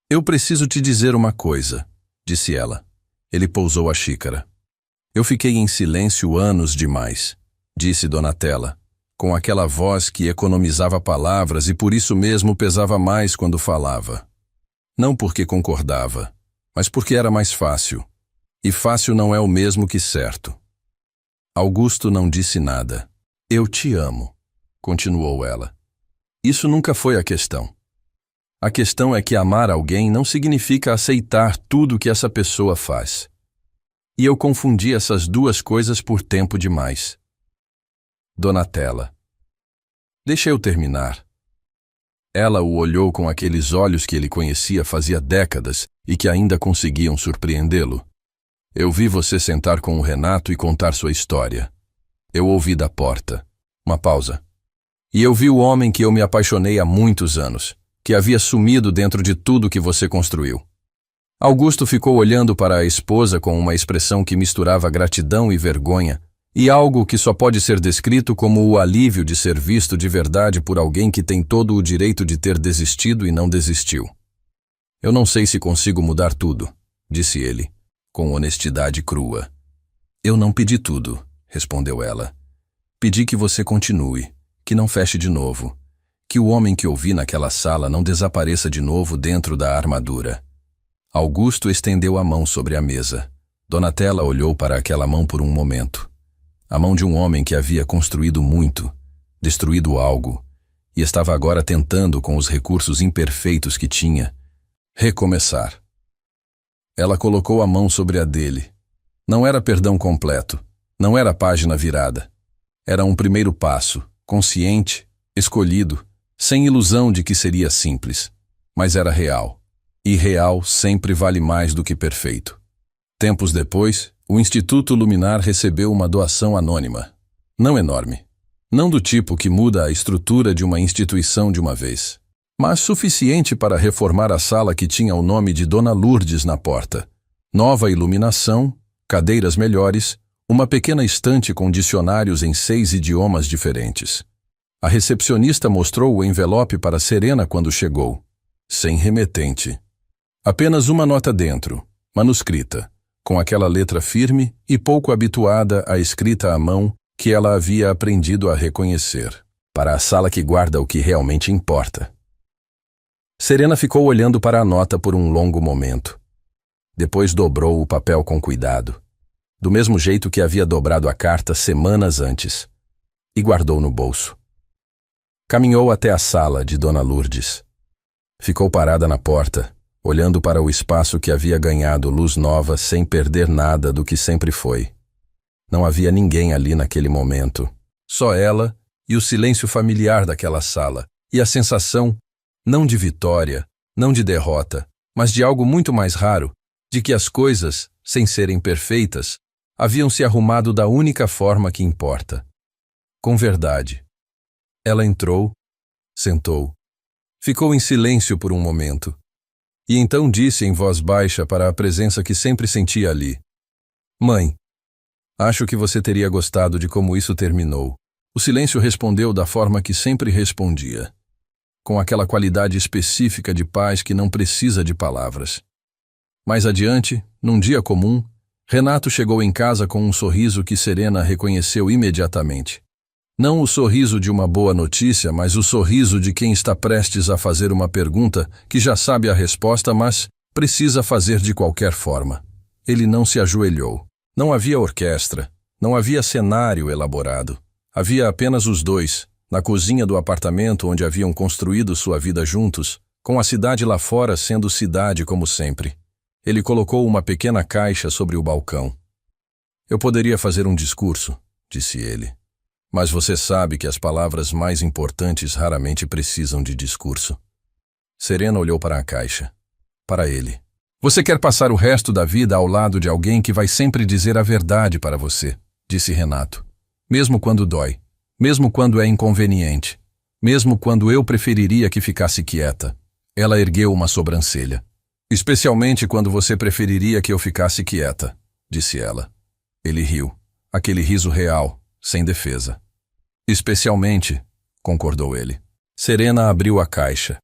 "Eu preciso te dizer uma coisa", disse ela. Ele pousou a xícara. "Eu fiquei em silêncio anos demais", disse Donatella, com aquela voz que economizava palavras e por isso mesmo pesava mais quando falava. Não porque concordava, mas porque era mais fácil. E fácil não é o mesmo que certo. Augusto não disse nada. "Eu te amo", continuou ela. "Isso nunca foi a questão. A questão é que amar alguém não significa aceitar tudo que essa pessoa faz. E eu confundi essas duas coisas por tempo demais." Donatella. "Deixa eu terminar." Ela o olhou com aqueles olhos que ele conhecia fazia décadas e que ainda conseguiam surpreendê-lo. "Eu vi você sentar com o Renato e contar sua história. Eu ouvi da porta." Uma pausa. "E eu vi o homem que eu me apaixonei há muitos anos, que havia sumido dentro de tudo que você construiu." Augusto ficou olhando para a esposa com uma expressão que misturava gratidão e vergonha, e algo que só pode ser descrito como o alívio de ser visto de verdade por alguém que tem todo o direito de ter desistido e não desistiu. "Eu não sei se consigo mudar tudo", disse ele, com honestidade crua. "Eu não pedi tudo", respondeu ela. "Pedi que você continue, que não feche de novo, que o homem que ouvi naquela sala não desapareça de novo dentro da armadura." Augusto estendeu a mão sobre a mesa. Donatella olhou para aquela mão por um momento. A mão de um homem que havia construído muito, destruído algo, e estava agora tentando, com os recursos imperfeitos que tinha, recomeçar. Ela colocou a mão sobre a dele. Não era perdão completo, não era página virada. Era um primeiro passo, consciente, escolhido, sem ilusão de que seria simples, mas era real. E real sempre vale mais do que perfeito. Tempos depois, o Instituto Luminar recebeu uma doação anônima. Não enorme. Não do tipo que muda a estrutura de uma instituição de uma vez. Mas suficiente para reformar a sala que tinha o nome de Dona Lourdes na porta. Nova iluminação, cadeiras melhores, uma pequena estante com dicionários em 6 idiomas diferentes. A recepcionista mostrou o envelope para Serena quando chegou. Sem remetente. Apenas uma nota dentro, manuscrita, com aquela letra firme e pouco habituada à escrita à mão que ela havia aprendido a reconhecer. Para a sala que guarda o que realmente importa. Serena ficou olhando para a nota por um longo momento. Depois dobrou o papel com cuidado, do mesmo jeito que havia dobrado a carta semanas antes, e guardou no bolso. Caminhou até a sala de Dona Lourdes. Ficou parada na porta, olhando para o espaço que havia ganhado luz nova sem perder nada do que sempre foi. Não havia ninguém ali naquele momento. Só ela e o silêncio familiar daquela sala, e a sensação, não de vitória, não de derrota, mas de algo muito mais raro, de que as coisas, sem serem perfeitas, haviam se arrumado da única forma que importa. Com verdade. Ela entrou, sentou. Ficou em silêncio por um momento. E então disse em voz baixa para a presença que sempre sentia ali: "Mãe, acho que você teria gostado de como isso terminou, O silêncio respondeu da forma que sempre respondia, com aquela qualidade específica de paz que não precisa de palavras. Mais adiante, num dia comum, Renato chegou em casa com um sorriso que Serena reconheceu imediatamente. Não o sorriso de uma boa notícia, mas o sorriso de quem está prestes a fazer uma pergunta que já sabe a resposta, mas precisa fazer de qualquer forma. Ele não se ajoelhou. Não havia orquestra, não havia cenário elaborado. Havia apenas os dois, na cozinha do apartamento onde haviam construído sua vida juntos, com a cidade lá fora sendo cidade como sempre. Ele colocou uma pequena caixa sobre o balcão. Eu poderia fazer um discurso, disse ele. Mas você sabe que as palavras mais importantes raramente precisam de discurso. Serena olhou para a caixa. Para ele. Você quer passar o resto da vida ao lado de alguém que vai sempre dizer a verdade para você, disse Renato. Mesmo quando dói. Mesmo quando é inconveniente. Mesmo quando eu preferiria que ficasse quieta. Ela ergueu uma sobrancelha. Especialmente quando você preferiria que eu ficasse quieta, disse ela. Ele riu. Aquele riso real, sem defesa. Especialmente, concordou ele. Serena abriu a caixa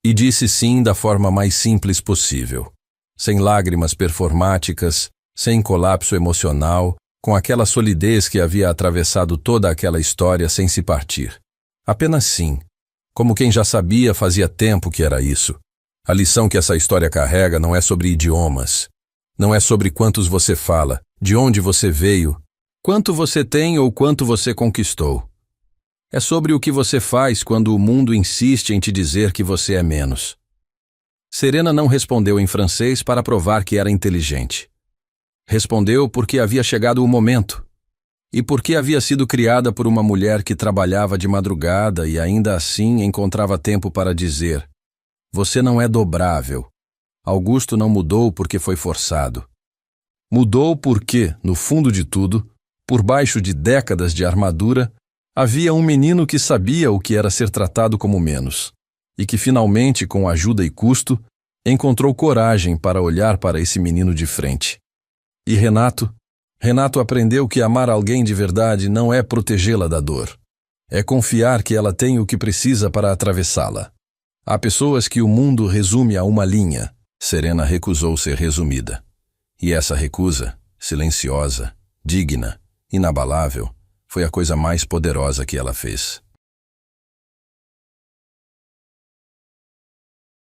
e disse sim da forma mais simples possível. Sem lágrimas performáticas, sem colapso emocional, com aquela solidez que havia atravessado toda aquela história sem se partir. Apenas sim, como quem já sabia fazia tempo que era isso. A lição que essa história carrega não é sobre idiomas. Não é sobre quantos você fala, de onde você veio, quanto você tem ou quanto você conquistou. É sobre o que você faz quando o mundo insiste em te dizer que você é menos. Serena não respondeu em francês para provar que era inteligente. Respondeu porque havia chegado o momento. E porque havia sido criada por uma mulher que trabalhava de madrugada e ainda assim encontrava tempo para dizer: você não é dobrável. Augusto não mudou porque foi forçado. Mudou porque, no fundo de tudo, por baixo de décadas de armadura, havia um menino que sabia o que era ser tratado como menos, e que finalmente, com ajuda e custo, encontrou coragem para olhar para esse menino de frente. E Renato aprendeu que amar alguém de verdade não é protegê-la da dor. É confiar que ela tem o que precisa para atravessá-la. Há pessoas que o mundo resume a uma linha. Serena recusou ser resumida. E essa recusa, silenciosa, digna, inabalável, foi a coisa mais poderosa que ela fez.